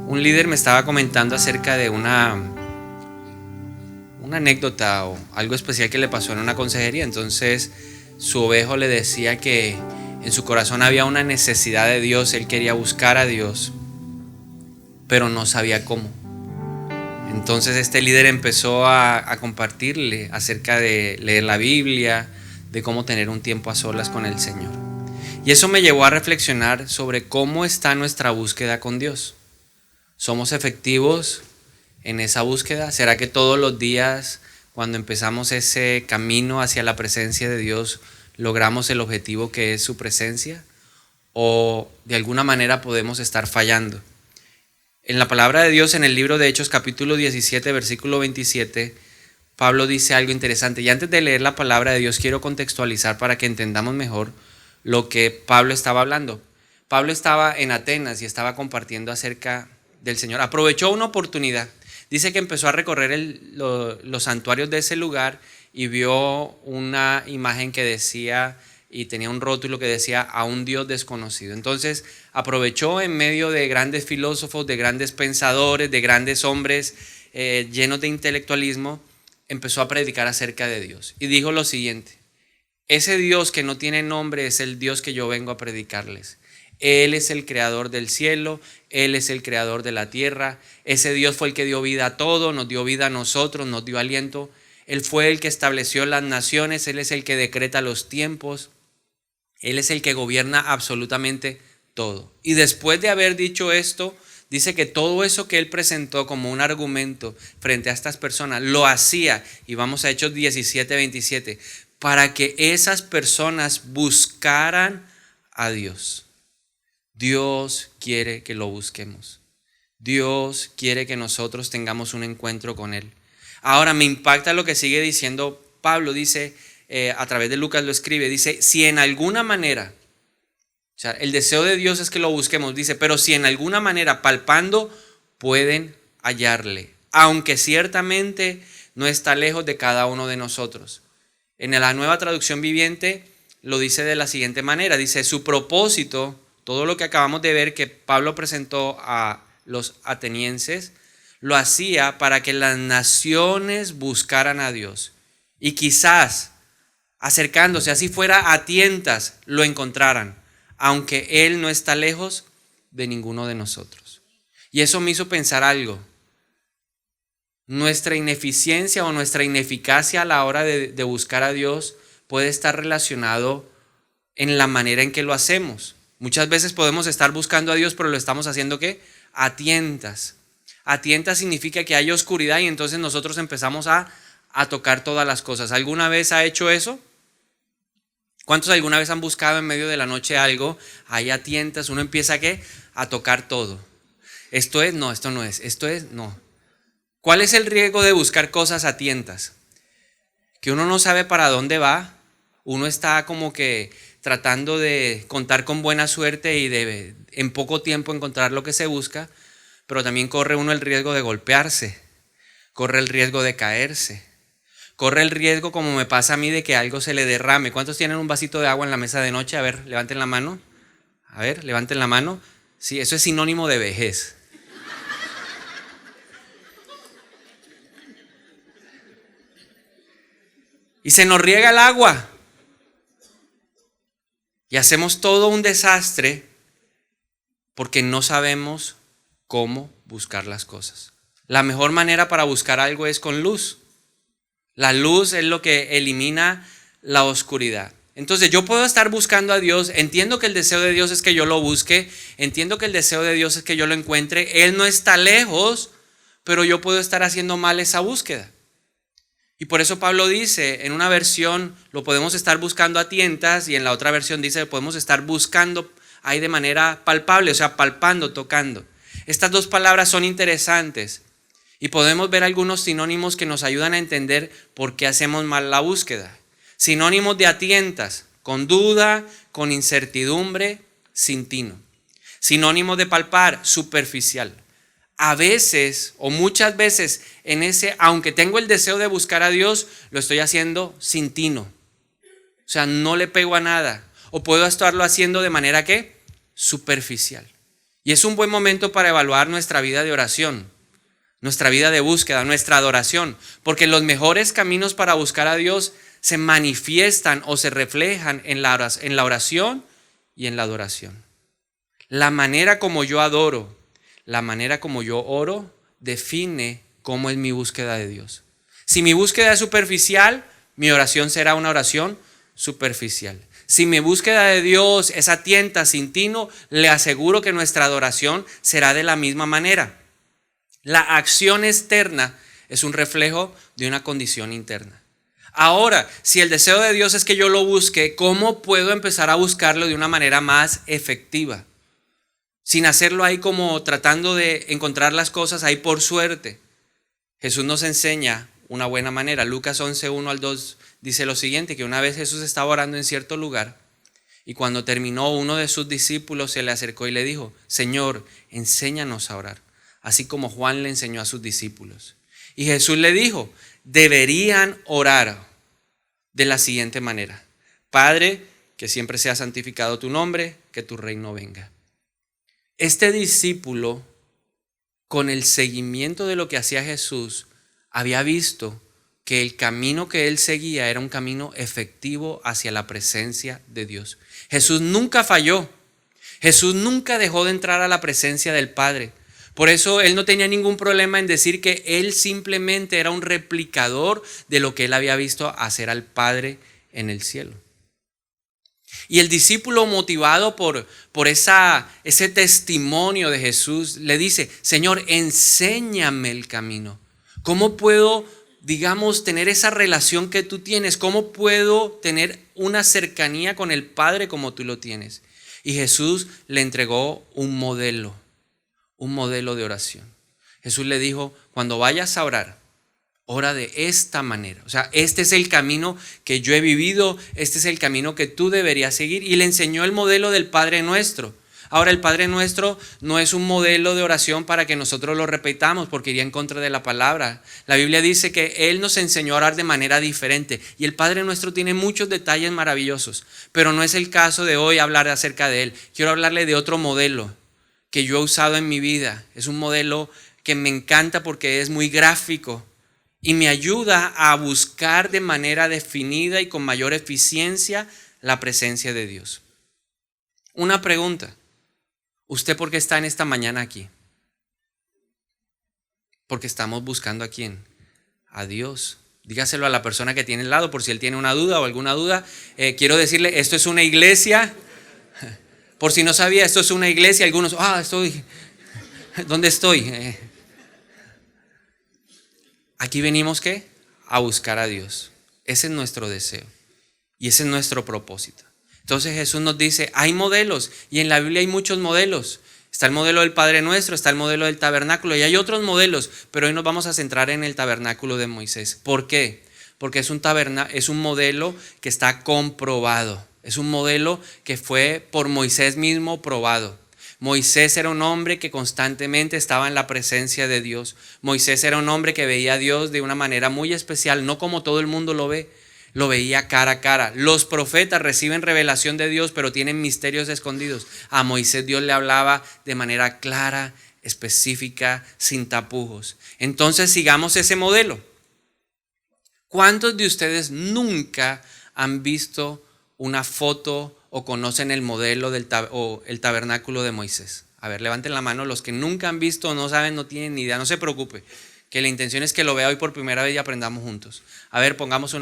Un líder me estaba comentando acerca de una anécdota o algo especial que le pasó en una consejería. Entonces su ovejo le decía que en su corazón había una necesidad de Dios, él quería buscar a Dios, pero no sabía cómo. Entonces este líder empezó a compartirle acerca de leer la Biblia, de cómo tener un tiempo a solas con el Señor. Y eso me llevó a reflexionar sobre cómo está nuestra búsqueda con Dios. ¿Somos efectivos en esa búsqueda? ¿Será que todos los días, cuando empezamos ese camino hacia la presencia de Dios, logramos el objetivo que es su presencia? ¿O de alguna manera podemos estar fallando? En la palabra de Dios, en el libro de Hechos capítulo 17, versículo 27, Pablo dice algo interesante. Y antes de leer la palabra de Dios, quiero contextualizar para que entendamos mejor lo que Pablo estaba hablando. Pablo estaba en Atenas y estaba compartiendo acerca del Señor. Aprovechó una oportunidad. Dice que empezó a recorrer los santuarios de ese lugar y vio una imagen que decía, y tenía un rótulo que decía, a un Dios desconocido. Entonces aprovechó en medio de grandes filósofos, de grandes pensadores, de grandes hombres llenos de intelectualismo, empezó a predicar acerca de Dios. Y dijo lo siguiente: ese Dios que no tiene nombre es el Dios que yo vengo a predicarles. Él es el creador del cielo, Él es el creador de la tierra. Ese Dios fue el que dio vida a todo, nos dio vida a nosotros, nos dio aliento. Él fue el que estableció las naciones, Él es el que decreta los tiempos. Él es el que gobierna absolutamente todo. Y después de haber dicho esto, dice que todo eso que Él presentó como un argumento frente a estas personas, lo hacía, y vamos a Hechos 17, 27, para que esas personas buscaran a Dios. Dios quiere que lo busquemos. Dios quiere que nosotros tengamos un encuentro con Él. Ahora me impacta lo que sigue diciendo Pablo. Dice, a través de Lucas lo escribe, dice, si en alguna manera, o sea, el deseo de Dios es que lo busquemos, dice, pero si en alguna manera palpando pueden hallarle, aunque ciertamente no está lejos de cada uno de nosotros. En la Nueva Traducción Viviente lo dice de la siguiente manera, dice, su propósito, todo lo que acabamos de ver que Pablo presentó a los atenienses, lo hacía para que las naciones buscaran a Dios y quizás acercándose, así fuera a tientas, lo encontraran, aunque Él no está lejos de ninguno de nosotros. Y eso me hizo pensar algo. Nuestra ineficiencia o nuestra ineficacia a la hora de buscar a Dios puede estar relacionado en la manera en que lo hacemos. Muchas veces podemos estar buscando a Dios, pero lo estamos haciendo ¿qué? A tientas. A tientas significa que hay oscuridad y entonces nosotros empezamos a tocar todas las cosas. ¿Alguna vez ha hecho eso? ¿Cuántos alguna vez han buscado en medio de la noche algo? Ahí a tientas, uno empieza ¿qué? A tocar todo. Esto es, no, esto no es, esto es, no. ¿Cuál es el riesgo de buscar cosas a tientas? Que uno no sabe para dónde va, uno está como que tratando de contar con buena suerte y de en poco tiempo encontrar lo que se busca, pero también corre uno el riesgo de golpearse, corre el riesgo de caerse, corre el riesgo, como me pasa a mí, de que algo se le derrame. ¿Cuántos tienen un vasito de agua en la mesa de noche? A ver, levanten la mano. A ver, levanten la mano. Sí, eso es sinónimo de vejez. Y se nos riega el agua. Y hacemos todo un desastre porque no sabemos cómo buscar las cosas. La mejor manera para buscar algo es con luz. La luz es lo que elimina la oscuridad. Entonces yo puedo estar buscando a Dios, entiendo que el deseo de Dios es que yo lo busque, entiendo que el deseo de Dios es que yo lo encuentre. Él no está lejos, pero yo puedo estar haciendo mal esa búsqueda. Y por eso Pablo dice, en una versión lo podemos estar buscando a tientas y en la otra versión dice que podemos estar buscando ahí de manera palpable, o sea, palpando, tocando. Estas dos palabras son interesantes y podemos ver algunos sinónimos que nos ayudan a entender por qué hacemos mal la búsqueda. Sinónimos de a tientas, con duda, con incertidumbre, sin tino. Sinónimos de palpar, superficial. A veces o muchas veces en ese, aunque tengo el deseo de buscar a Dios, lo estoy haciendo sin tino. O sea, no le pego a nada. O puedo estarlo haciendo de manera ¿qué? Superficial. Y es un buen momento para evaluar nuestra vida de oración, nuestra vida de búsqueda, nuestra adoración, porque los mejores caminos para buscar a Dios se manifiestan o se reflejan en la oración y en la adoración. La manera como yo adoro, la manera como yo oro, define cómo es mi búsqueda de Dios. Si mi búsqueda es superficial, mi oración será una oración superficial. Si mi búsqueda de Dios es a tientas, sin tino, le aseguro que nuestra adoración será de la misma manera. La acción externa es un reflejo de una condición interna. Ahora, si el deseo de Dios es que yo lo busque, ¿cómo puedo empezar a buscarlo de una manera más efectiva? Sin hacerlo ahí como tratando de encontrar las cosas ahí por suerte. Jesús nos enseña una buena manera. Lucas 11, 1 al 2 dice lo siguiente, que una vez Jesús estaba orando en cierto lugar y cuando terminó, uno de sus discípulos se le acercó y le dijo: Señor, enséñanos a orar, así como Juan le enseñó a sus discípulos. Y Jesús le dijo: deberían orar de la siguiente manera: Padre, que siempre sea santificado tu nombre, que tu reino venga. Este discípulo, con el seguimiento de lo que hacía Jesús, había visto que el camino que él seguía era un camino efectivo hacia la presencia de Dios. Jesús nunca falló. Jesús nunca dejó de entrar a la presencia del Padre. Por eso él no tenía ningún problema en decir que él simplemente era un replicador de lo que él había visto hacer al Padre en el cielo. Y el discípulo, motivado por ese testimonio de Jesús, le dice: Señor, enséñame el camino. ¿Cómo puedo, tener esa relación que tú tienes? ¿Cómo puedo tener una cercanía con el Padre como tú lo tienes? Y Jesús le entregó un modelo de oración. Jesús le dijo: cuando vayas a orar, ora de esta manera. O sea, este es el camino que yo he vivido, este es el camino que tú deberías seguir. Y le enseñó el modelo del Padre Nuestro. Ahora, el Padre Nuestro no es un modelo de oración para que nosotros lo repitamos, porque iría en contra de la palabra. La Biblia dice que Él nos enseñó a orar de manera diferente. Y el Padre Nuestro tiene muchos detalles maravillosos. Pero no es el caso de hoy hablar acerca de Él. Quiero hablarle de otro modelo que yo he usado en mi vida. Es un modelo que me encanta porque es muy gráfico y me ayuda a buscar de manera definida y con mayor eficiencia la presencia de Dios. Una pregunta: ¿usted por qué está en esta mañana aquí? Porque estamos buscando ¿a quién? A Dios. Dígaselo a la persona que tiene al lado por si él tiene una duda o alguna duda. Quiero decirle, esto es una iglesia. Por si no sabía, esto es una iglesia. Algunos, ¿dónde estoy? Aquí venimos, ¿qué? A buscar a Dios. Ese es nuestro deseo y ese es nuestro propósito. Entonces Jesús nos dice, hay modelos, y en la Biblia hay muchos modelos. Está el modelo del Padre Nuestro, está el modelo del tabernáculo, y hay otros modelos, pero hoy nos vamos a centrar en el tabernáculo de Moisés. ¿Por qué? Porque es un modelo que está comprobado. Es un modelo que fue por Moisés mismo probado. Moisés era un hombre que constantemente estaba en la presencia de Dios. Moisés era un hombre que veía a Dios de una manera muy especial, no como todo el mundo lo ve. Lo veía cara a cara. Los profetas reciben revelación de Dios, pero tienen misterios escondidos. A Moisés Dios le hablaba de manera clara, específica, sin tapujos. Entonces sigamos ese modelo. ¿Cuántos de ustedes nunca han visto una foto o conocen el modelo o el tabernáculo de Moisés? A ver, levanten la mano los que nunca han visto, no saben, no tienen ni idea. No se preocupe, que la intención es que lo vea hoy por primera vez y aprendamos juntos. A ver, pongamos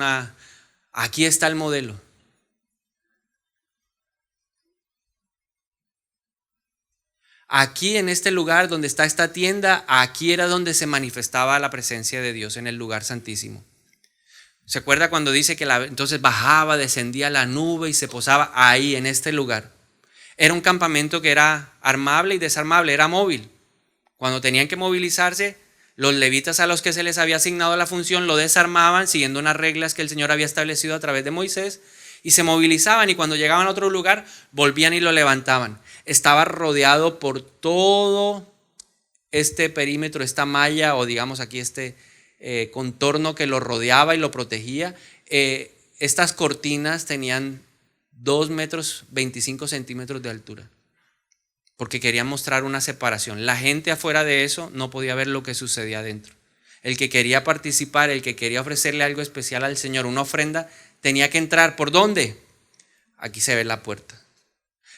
aquí está el modelo. Aquí en este lugar donde está esta tienda, aquí era donde se manifestaba la presencia de Dios, en el lugar santísimo. ¿Se acuerda cuando dice que entonces bajaba, descendía la nube y se posaba ahí en este lugar? Era un campamento que era armable y desarmable, era móvil. Cuando tenían que movilizarse, los levitas a los que se les había asignado la función lo desarmaban siguiendo unas reglas que el Señor había establecido a través de Moisés, y se movilizaban, y cuando llegaban a otro lugar volvían y lo levantaban. Estaba rodeado por todo este perímetro, esta malla, o digamos aquí este contorno que lo rodeaba y lo protegía. Estas cortinas tenían 2 metros 25 centímetros de altura. porque querían mostrar una separación. La gente afuera de eso no podía ver lo que sucedía adentro. El que quería participar, el que quería ofrecerle algo especial al Señor, una ofrenda, tenía que entrar. ¿Por dónde? Aquí se ve la puerta.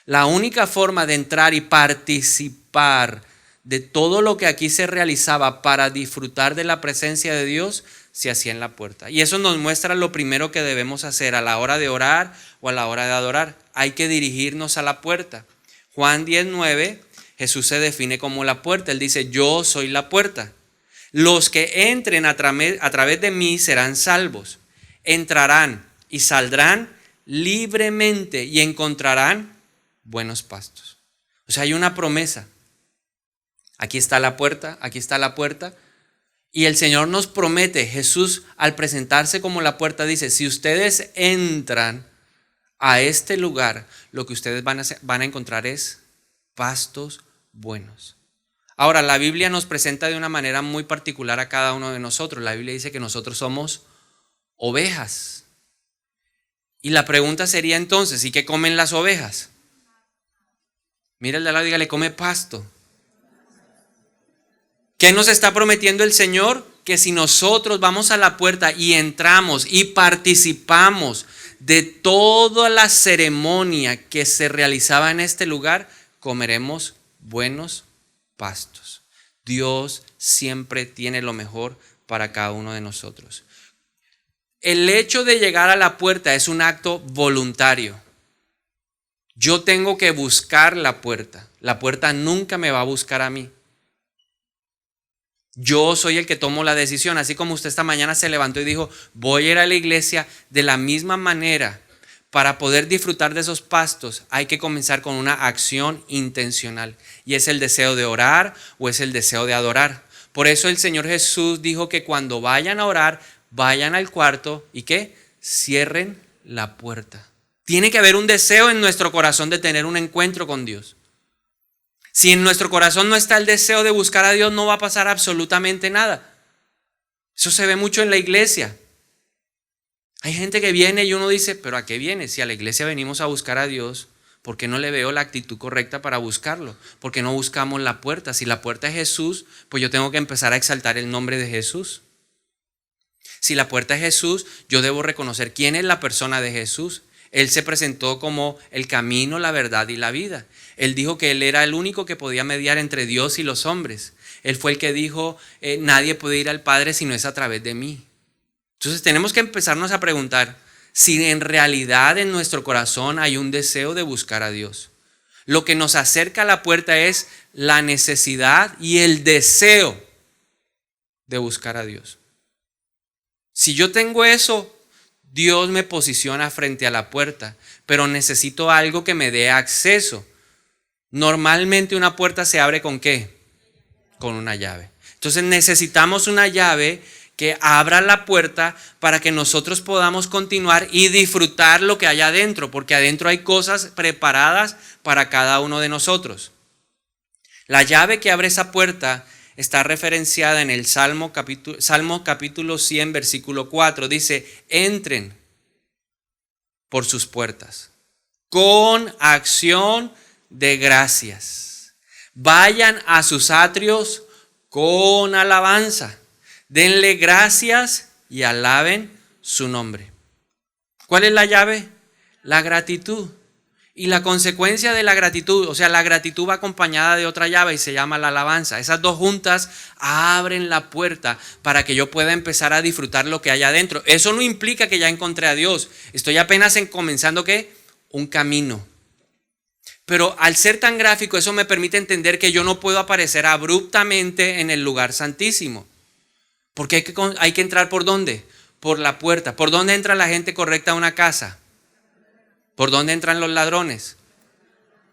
La única forma de entrar y participar de todo lo que aquí se realizaba para disfrutar de la presencia de Dios se hacía en la puerta. Y eso nos muestra lo primero que debemos hacer a la hora de orar o a la hora de adorar. Hay que dirigirnos a la puerta. Juan 10:9, Jesús se define como la puerta. Él dice, yo soy la puerta. Los que entren a través de mí serán salvos. Entrarán y saldrán libremente y encontrarán buenos pastos. O sea, hay una promesa. Aquí está la puerta, aquí está la puerta. Y el Señor nos promete, Jesús al presentarse como la puerta dice, si ustedes entran a este lugar, lo que ustedes van a encontrar es pastos buenos. Ahora, la Biblia nos presenta de una manera muy particular a cada uno de nosotros. La Biblia dice que nosotros somos ovejas. Y la pregunta sería entonces, ¿y qué comen las ovejas? Mira el de al lado y dígale, come pasto. ¿Qué nos está prometiendo el Señor? Que si nosotros vamos a la puerta y entramos y participamos de toda la ceremonia que se realizaba en este lugar, comeremos buenos pastos. Dios siempre tiene lo mejor para cada uno de nosotros. El hecho de llegar a la puerta es un acto voluntario. Yo tengo que buscar la puerta. La puerta nunca me va a buscar a mí. Yo soy el que tomo la decisión, así como usted esta mañana se levantó y dijo, voy a ir a la iglesia. De la misma manera, para poder disfrutar de esos pastos, hay que comenzar con una acción intencional. Y es el deseo de orar o es el deseo de adorar. Por eso el Señor Jesús dijo que cuando vayan a orar, vayan al cuarto y ¿qué? Cierren la puerta. Tiene que haber un deseo en nuestro corazón de tener un encuentro con Dios. Si en nuestro corazón no está el deseo de buscar a Dios, no va a pasar absolutamente nada. Eso se ve mucho en la iglesia. Hay gente que viene y uno dice, ¿pero a qué viene? Si a la iglesia venimos a buscar a Dios, ¿por qué no le veo la actitud correcta para buscarlo? ¿Por qué no buscamos la puerta? Si la puerta es Jesús, pues yo tengo que empezar a exaltar el nombre de Jesús. Si la puerta es Jesús, yo debo reconocer quién es la persona de Jesús. Él se presentó como el camino, la verdad y la vida. Él dijo que Él era el único que podía mediar entre Dios y los hombres. Él fue el que dijo, nadie puede ir al Padre si no es a través de mí. Entonces tenemos que empezarnos a preguntar si en realidad en nuestro corazón hay un deseo de buscar a Dios. Lo que nos acerca a la puerta es la necesidad y el deseo de buscar a Dios. Si yo tengo eso, Dios me posiciona frente a la puerta, pero necesito algo que me dé acceso. Normalmente una puerta se abre ¿con qué? Con una llave. Entonces necesitamos una llave que abra la puerta para que nosotros podamos continuar y disfrutar lo que hay adentro, porque adentro hay cosas preparadas para cada uno de nosotros. La llave que abre esa puerta está referenciada en el Salmo capítulo 100, versículo 4. Dice, entren por sus puertas con acción de gracias. Vayan a sus atrios con alabanza. Denle gracias y alaben su nombre. ¿Cuál es la llave? La gratitud. Y la consecuencia de la gratitud, o sea, la gratitud va acompañada de otra llave y se llama la alabanza. Esas dos juntas abren la puerta para que yo pueda empezar a disfrutar lo que hay adentro. Eso no implica que ya encontré a Dios. Estoy apenas comenzando ¿qué? Un camino. Pero al ser tan gráfico, eso me permite entender que yo no puedo aparecer abruptamente en el lugar santísimo. Porque hay que entrar ¿por dónde? Por la puerta. ¿Por dónde entra la gente correcta a una casa? ¿Por dónde entran los ladrones?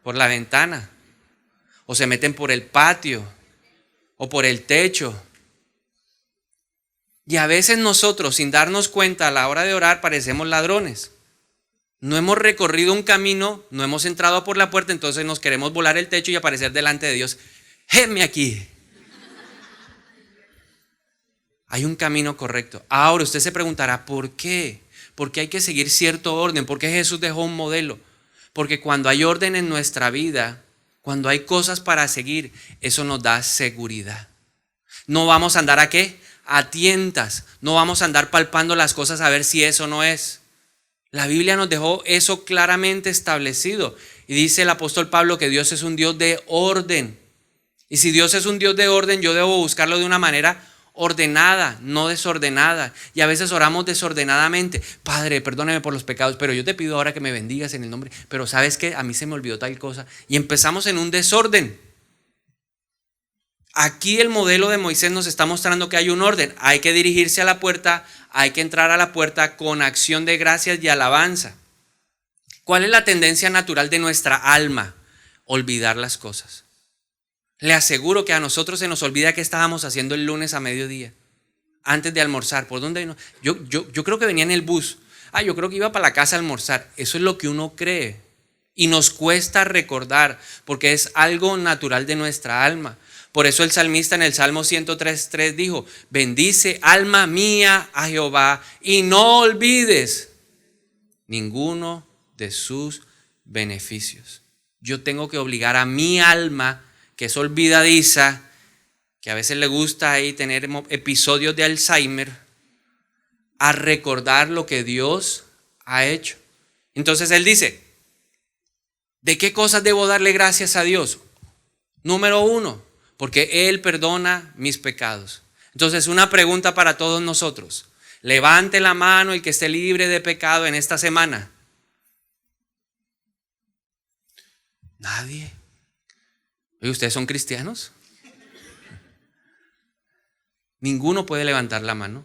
Por la ventana. O se meten por el patio. O por el techo. Y a veces nosotros, sin darnos cuenta a la hora de orar, parecemos ladrones. No hemos recorrido un camino, no hemos entrado por la puerta, entonces nos queremos volar el techo y aparecer delante de Dios. ¡Heme aquí! Hay un camino correcto. Ahora usted se preguntará, ¿por qué? Porque hay que seguir cierto orden. ¿Por qué Jesús dejó un modelo? Porque cuando hay orden en nuestra vida, Cuando hay cosas para seguir, eso nos da seguridad. No vamos a andar ¿a qué? A tientas. No vamos a andar palpando las cosas a ver si eso no es. La Biblia nos dejó eso claramente establecido. Y dice el apóstol Pablo que Dios es un Dios de orden. Y si Dios es un Dios de orden, yo debo buscarlo de una manera ordenada, no desordenada. Y a veces oramos desordenadamente. Padre, perdóname por los pecados, pero yo te pido ahora que me bendigas en el nombre. Pero ¿sabes qué? A mí se me olvidó tal cosa. Y empezamos en un desorden. Aquí el modelo de Moisés nos está mostrando que hay un orden. Hay que dirigirse a la puerta, hay que entrar a la puerta con acción de gracias y alabanza. ¿Cuál es la tendencia natural de nuestra alma? Olvidar las cosas. Le aseguro que a nosotros se nos olvida qué estábamos haciendo el lunes a mediodía, antes de almorzar. ¿Por dónde? Yo creo que venía en el bus. Yo creo que iba para la casa a almorzar. Eso es lo que uno cree. Y nos cuesta recordar, porque es algo natural de nuestra alma. Por eso el salmista en el Salmo 103:3 dijo: bendice alma mía a Jehová y no olvides ninguno de sus beneficios. Yo tengo que obligar a mi alma, que es olvidadiza, que a veces le gusta ahí tener episodios de Alzheimer, a recordar lo que Dios ha hecho. Entonces él dice: ¿de qué cosas debo darle gracias a Dios? Número 1, porque Él perdona mis pecados. Entonces, una pregunta para todos nosotros. Levante la mano el que esté libre de pecado en esta semana. Nadie. ¿Y ustedes son cristianos? Ninguno puede levantar la mano.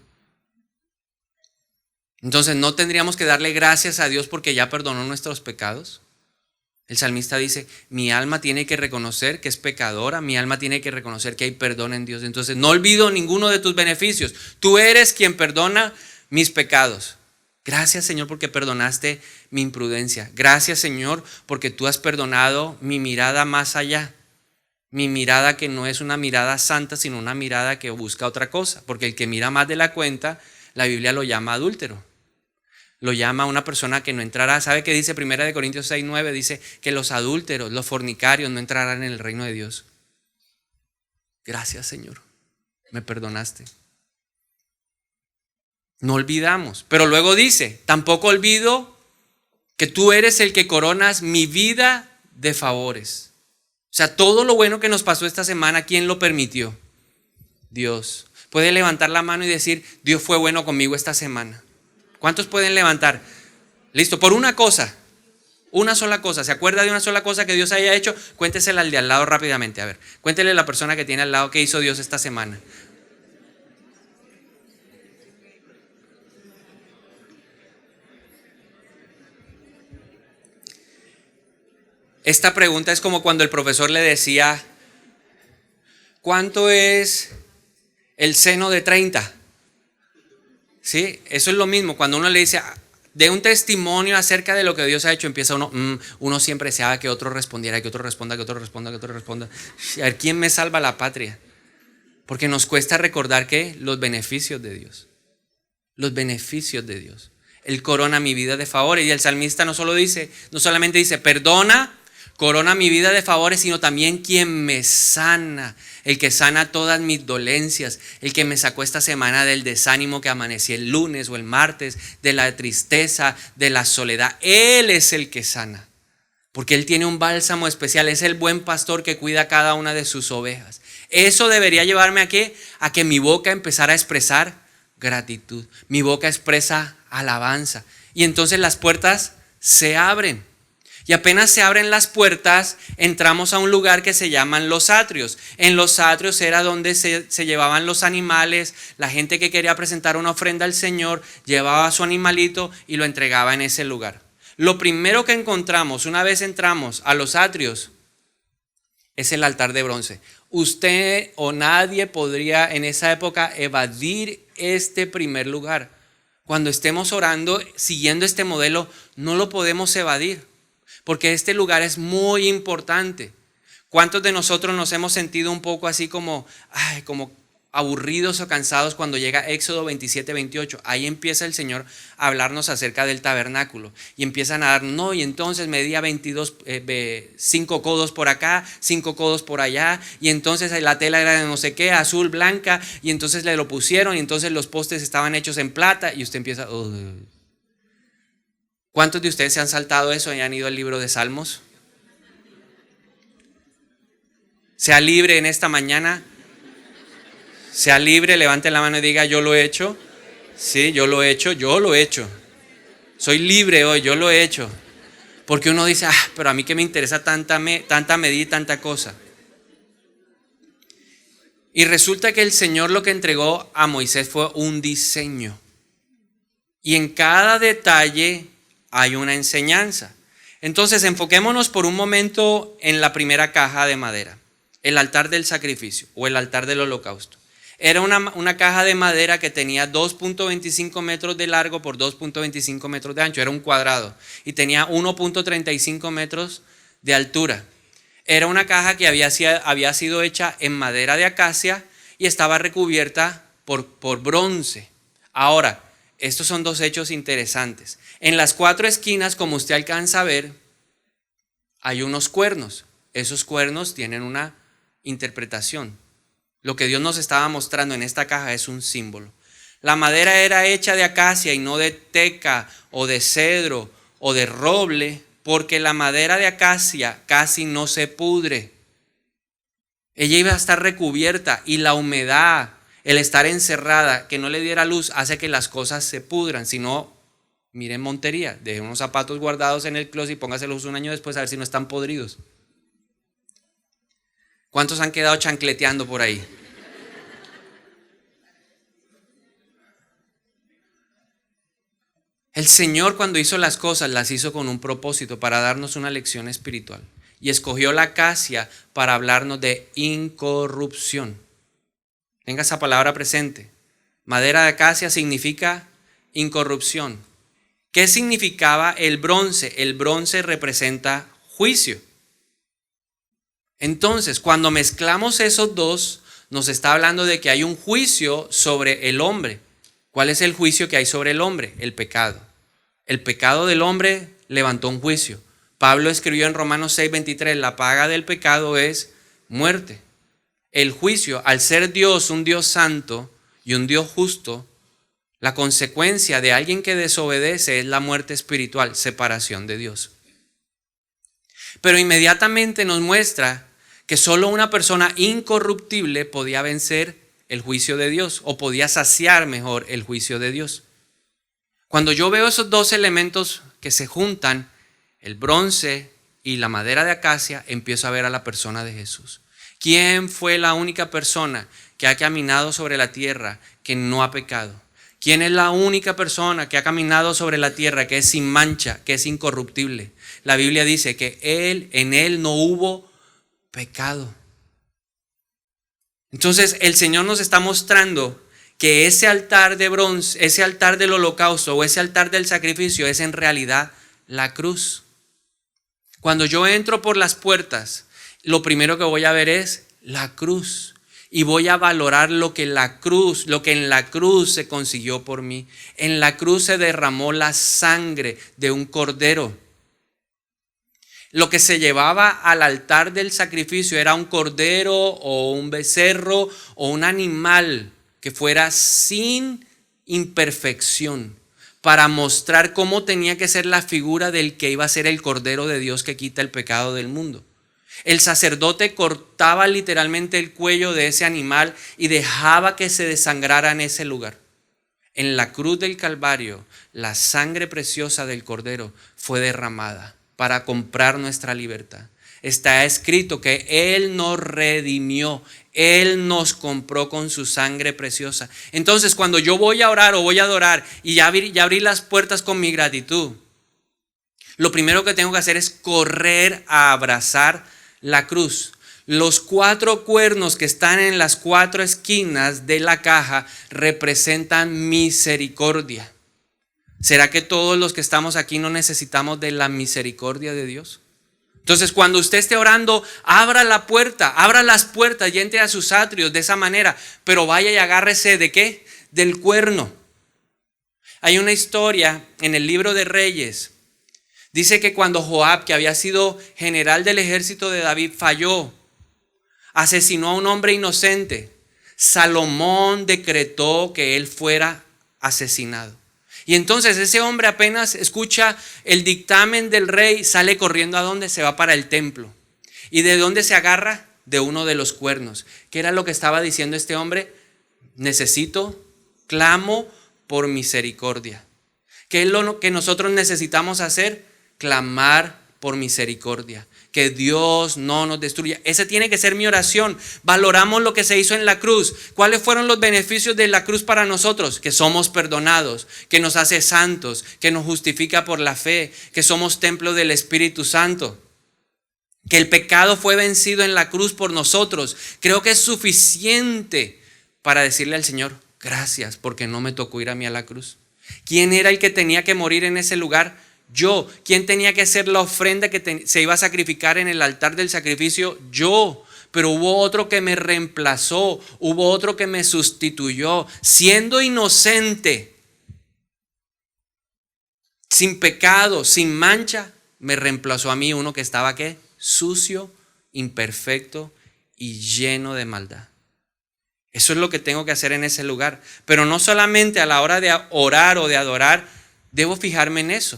Entonces, ¿no tendríamos que darle gracias a Dios porque ya perdonó nuestros pecados? El salmista dice: mi alma tiene que reconocer que es pecadora, mi alma tiene que reconocer que hay perdón en Dios. Entonces no olvido ninguno de tus beneficios. Tú eres quien perdona mis pecados. Gracias, Señor, porque perdonaste mi imprudencia. Gracias, Señor, porque tú has perdonado mi mirada más allá. Mi mirada que no es una mirada santa, sino una mirada que busca otra cosa. Porque el que mira más de la cuenta, la Biblia lo llama adúltero. Lo llama una persona que no entrará. ¿Sabe qué dice 1 Corintios 6:9? Dice que los adúlteros, los fornicarios no entrarán en el reino de Dios. Gracias, Señor, me perdonaste. No olvidamos. Pero luego dice: tampoco olvido que tú eres el que coronas mi vida de favores. O sea, todo lo bueno que nos pasó esta semana, ¿quién lo permitió? Dios. Puede levantar la mano y decir: Dios fue bueno conmigo esta semana. ¿Cuántos pueden levantar? Listo, por una cosa, una sola cosa. ¿Se acuerda de una sola cosa que Dios haya hecho? Cuéntesela al de al lado rápidamente. A ver, cuéntele a la persona que tiene al lado qué hizo Dios esta semana. Esta pregunta es como cuando el profesor le decía: ¿cuánto es el seno de 30? Sí, eso es lo mismo. Cuando uno le dice de un testimonio acerca de lo que Dios ha hecho, empieza uno siempre deseaba que otro respondiera, que otro responda, que otro responda, que otro responda. A ver, ¿quién me salva la patria? Porque nos cuesta recordar que los beneficios de Dios. Los beneficios de Dios. Él corona mi vida de favores. Y el salmista no solamente dice perdona, corona mi vida de favores, sino también quien me sana, el que sana todas mis dolencias, el que me sacó esta semana del desánimo que amanecí el lunes o el martes, de la tristeza, de la soledad. Él es el que sana, porque Él tiene un bálsamo especial. Es el buen pastor que cuida cada una de sus ovejas. Eso debería llevarme ¿a qué? A que mi boca empezara a expresar gratitud. Mi boca expresa alabanza. Y entonces las puertas se abren. Y apenas se abren las puertas, entramos a un lugar que se llaman los atrios. En los atrios era donde se llevaban los animales. La gente que quería presentar una ofrenda al Señor llevaba a su animalito y lo entregaba en ese lugar. Lo primero que encontramos una vez entramos a los atrios es el altar de bronce. Usted o nadie podría en esa época evadir este primer lugar. Cuando estemos orando, siguiendo este modelo, no lo podemos evadir. Porque este lugar es muy importante. ¿Cuántos de nosotros nos hemos sentido un poco así como aburridos o cansados cuando llega Éxodo 27-28. Ahí empieza el Señor a hablarnos acerca del tabernáculo. Y empiezan a dar, no, y entonces medía 5 codos por acá, 5 codos por allá. Y entonces la tela era de no sé qué, azul, blanca. Y entonces le lo pusieron y entonces los postes estaban hechos en plata. Y usted empieza, ¿cuántos de ustedes se han saltado eso y han ido al libro de Salmos? Sea libre en esta mañana. Sea libre, levante la mano y diga, yo lo he hecho. Sí, yo lo he hecho. Soy libre hoy, yo lo he hecho. Porque uno dice, pero a mí que me interesa tanta medida y tanta cosa. Y resulta que el Señor lo que entregó a Moisés fue un diseño. Y en cada detalle hay una enseñanza. Entonces enfoquémonos por un momento en la primera caja de madera. El altar del sacrificio o el altar del holocausto. Era una caja de madera que tenía 2.25 metros de largo por 2.25 metros de ancho. Era un cuadrado. Y tenía 1.35 metros de altura. Era una caja que había sido hecha en madera de acacia y estaba recubierta por bronce. Ahora, estos son dos hechos interesantes. En las 4 esquinas, como usted alcanza a ver, hay unos cuernos. Esos cuernos tienen una interpretación. Lo que Dios nos estaba mostrando en esta caja es un símbolo. La madera era hecha de acacia y no de teca o de cedro o de roble, porque la madera de acacia casi no se pudre. Ella iba a estar recubierta y la humedad, el estar encerrada, que no le diera luz, hace que las cosas se pudran. Si no, miren Montería, deje unos zapatos guardados en el closet y póngaselos un año después a ver si no están podridos. ¿Cuántos han quedado chancleteando por ahí? El Señor, cuando hizo las cosas, las hizo con un propósito, para darnos una lección espiritual. Y escogió la acacia para hablarnos de incorrupción. Tenga esa palabra presente. Madera de acacia significa incorrupción. ¿Qué significaba el bronce? El bronce representa juicio. Entonces, cuando mezclamos esos dos, nos está hablando de que hay un juicio sobre el hombre. ¿Cuál es el juicio que hay sobre el hombre? El pecado. El pecado del hombre levantó un juicio. Pablo escribió en Romanos 6:23, la paga del pecado es muerte. El juicio, al ser Dios un Dios santo y un Dios justo, la consecuencia de alguien que desobedece es la muerte espiritual, separación de Dios. Pero inmediatamente nos muestra que solo una persona incorruptible podía vencer el juicio de Dios, o podía saciar mejor el juicio de Dios. Cuando yo veo esos dos elementos que se juntan, el bronce y la madera de acacia, empiezo a ver a la persona de Jesús. ¿Quién fue la única persona que ha caminado sobre la tierra que no ha pecado? ¿Quién es la única persona que ha caminado sobre la tierra que es sin mancha, que es incorruptible? La Biblia dice que en él no hubo pecado. Entonces el Señor nos está mostrando que ese altar de bronce, ese altar del holocausto o ese altar del sacrificio es en realidad la cruz. Cuando yo entro por las puertas, lo primero que voy a ver es la cruz. Y voy a valorar lo que en la cruz se consiguió por mí. En la cruz se derramó la sangre de un cordero. Lo que se llevaba al altar del sacrificio era un cordero o un becerro o un animal que fuera sin imperfección, para mostrar cómo tenía que ser la figura del que iba a ser el Cordero de Dios que quita el pecado del mundo. El sacerdote cortaba literalmente el cuello de ese animal y dejaba que se desangrara en ese lugar. En la cruz del Calvario, la sangre preciosa del Cordero fue derramada para comprar nuestra libertad. Está escrito que Él nos redimió, Él nos compró con su sangre preciosa. Entonces, cuando yo voy a orar o voy a adorar y ya abrí las puertas con mi gratitud, lo primero que tengo que hacer es correr a abrazar la cruz. Los 4 cuernos que están en las 4 esquinas de la caja representan misericordia. ¿Será que todos los que estamos aquí no necesitamos de la misericordia de Dios? Entonces, cuando usted esté orando, abra la puerta, abra las puertas y entre a sus atrios de esa manera, pero vaya y agárrese ¿de qué? Del cuerno. Hay una historia en el libro de Reyes. Dice que cuando Joab, que había sido general del ejército de David, falló, asesinó a un hombre inocente, Salomón decretó que él fuera asesinado. Y entonces ese hombre apenas escucha el dictamen del rey, sale corriendo ¿a dónde? Se va para el templo. ¿Y de dónde se agarra? De uno de los cuernos. ¿Qué era lo que estaba diciendo este hombre? Necesito, clamo por misericordia. ¿Qué es lo que nosotros necesitamos hacer? Clamar por misericordia. Que Dios no nos destruya. Esa tiene que ser mi oración. Valoramos lo que se hizo en la cruz. ¿Cuáles fueron los beneficios de la cruz para nosotros? Que somos perdonados, que nos hace santos, que nos justifica por la fe, que somos templo del Espíritu Santo, que el pecado fue vencido en la cruz por nosotros. Creo que es suficiente para decirle al Señor, gracias porque no me tocó ir a mí a la cruz. ¿Quién era el que tenía que morir en ese lugar? Yo. ¿Quién tenía que hacer la ofrenda que se iba a sacrificar en el altar del sacrificio? Yo. Pero hubo otro que me reemplazó, hubo otro que me sustituyó, siendo inocente, sin pecado, sin mancha, me reemplazó a mí uno que estaba ¿qué? Sucio, imperfecto y lleno de maldad. Eso es lo que tengo que hacer en ese lugar. Pero no solamente a la hora de orar o de adorar, debo fijarme en eso,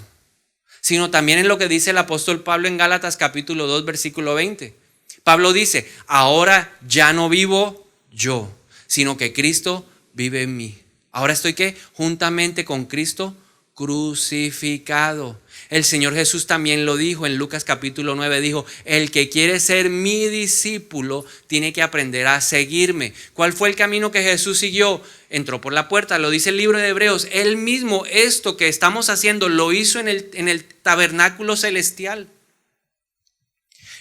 sino también en lo que dice el apóstol Pablo en Gálatas capítulo 2 versículo 20. Pablo dice, ahora ya no vivo yo, sino que Cristo vive en mí. Ahora estoy ¿qué? Juntamente con Cristo crucificado. El Señor Jesús también lo dijo en Lucas capítulo 9, dijo, el que quiere ser mi discípulo tiene que aprender a seguirme. ¿Cuál fue el camino que Jesús siguió? Entró por la puerta, lo dice el libro de Hebreos. Él mismo esto que estamos haciendo lo hizo en el tabernáculo celestial.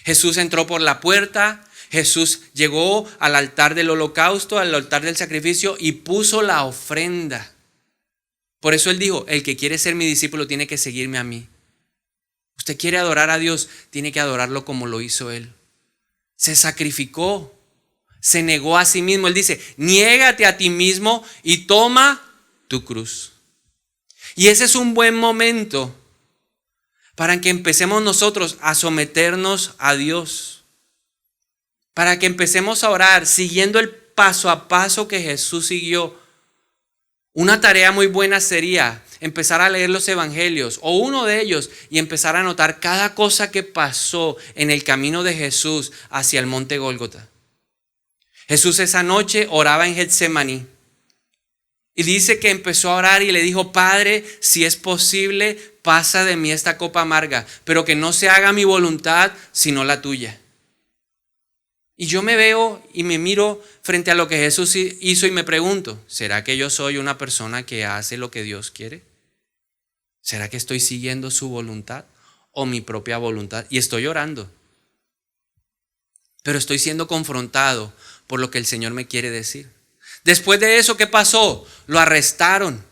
Jesús entró por la puerta, Jesús llegó al altar del holocausto, al altar del sacrificio y puso la ofrenda. Por eso él dijo, el que quiere ser mi discípulo tiene que seguirme a mí. Usted quiere adorar a Dios, tiene que adorarlo como lo hizo él. Se sacrificó, se negó a sí mismo. Él dice, niégate a ti mismo y toma tu cruz. Y ese es un buen momento para que empecemos nosotros a someternos a Dios. Para que empecemos a orar siguiendo el paso a paso que Jesús siguió. Una tarea muy buena sería empezar a leer los evangelios o uno de ellos y empezar a notar cada cosa que pasó en el camino de Jesús hacia el monte Gólgota. Jesús esa noche oraba en Getsemaní y dice que empezó a orar y le dijo, Padre, si es posible, pasa de mí esta copa amarga, pero que no se haga mi voluntad sino la tuya. Y yo me veo y me miro frente a lo que Jesús hizo y me pregunto, ¿será que yo soy una persona que hace lo que Dios quiere? ¿Será que estoy siguiendo su voluntad o mi propia voluntad? Y estoy orando, pero estoy siendo confrontado por lo que el Señor me quiere decir. Después de eso, ¿qué pasó? Lo arrestaron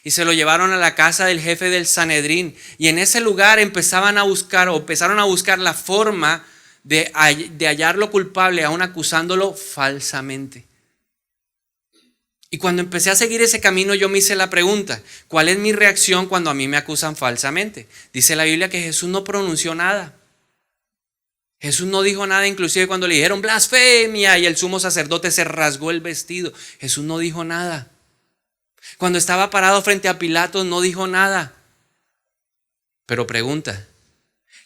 y se lo llevaron a la casa del jefe del Sanedrín. Y en ese lugar empezaron a buscar la forma de hallarlo culpable, aún acusándolo falsamente. Y cuando empecé a seguir ese camino, yo me hice la pregunta, ¿cuál es mi reacción cuando a mí me acusan falsamente? Dice la Biblia que Jesús no pronunció nada. Jesús no dijo nada, inclusive cuando le dijeron blasfemia y el sumo sacerdote se rasgó el vestido. Jesús no dijo nada. Cuando estaba parado frente a Pilatos no dijo nada. Pero pregunta,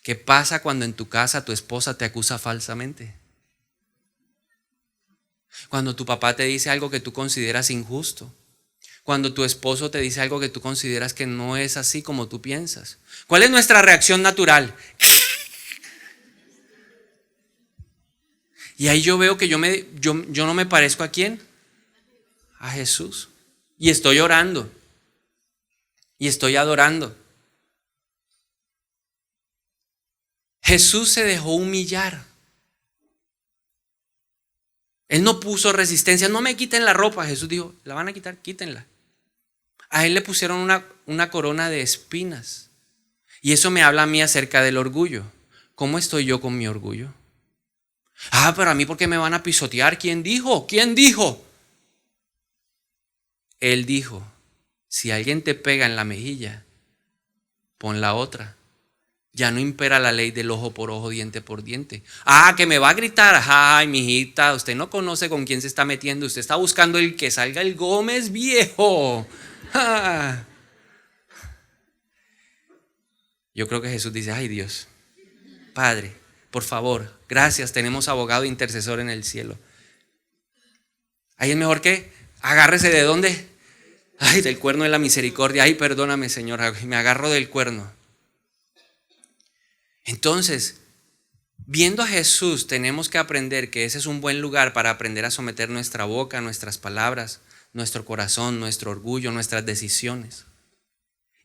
¿qué pasa cuando en tu casa tu esposa te acusa falsamente? Cuando tu papá te dice algo que tú consideras injusto. Cuando tu esposo te dice algo que tú consideras que no es así como tú piensas. ¿Cuál es nuestra reacción natural? Y ahí yo veo que yo no me parezco a ¿quién? A Jesús. Y estoy orando. Y estoy adorando. Jesús se dejó humillar. Él no puso resistencia. No me quiten la ropa. Jesús dijo, la van a quitar, quítenla. A él le pusieron una corona de espinas. Y eso me habla a mí acerca del orgullo. ¿cómo estoy yo con mi orgullo? Ah, pero a mí, ¿por qué me van a pisotear? ¿Quién dijo? ¿Quién dijo? Él dijo, si alguien te pega en la mejilla, pon la otra. Ya no impera la ley del ojo por ojo, diente por diente. Ah, que me va a gritar. Ay, mijita, usted no conoce con quién se está metiendo. Usted está buscando el que salga el Gómez viejo. Ah. Yo creo que Jesús dice, ay Dios, Padre, por favor, gracias, tenemos abogado e intercesor en el cielo. Ahí es mejor que agárrese de dónde. Ay, del cuerno de la misericordia. Ay, perdóname, Señor, me agarro del cuerno. Entonces, viendo a Jesús, tenemos que aprender que ese es un buen lugar para aprender a someter nuestra boca, nuestras palabras, nuestro corazón, nuestro orgullo, nuestras decisiones.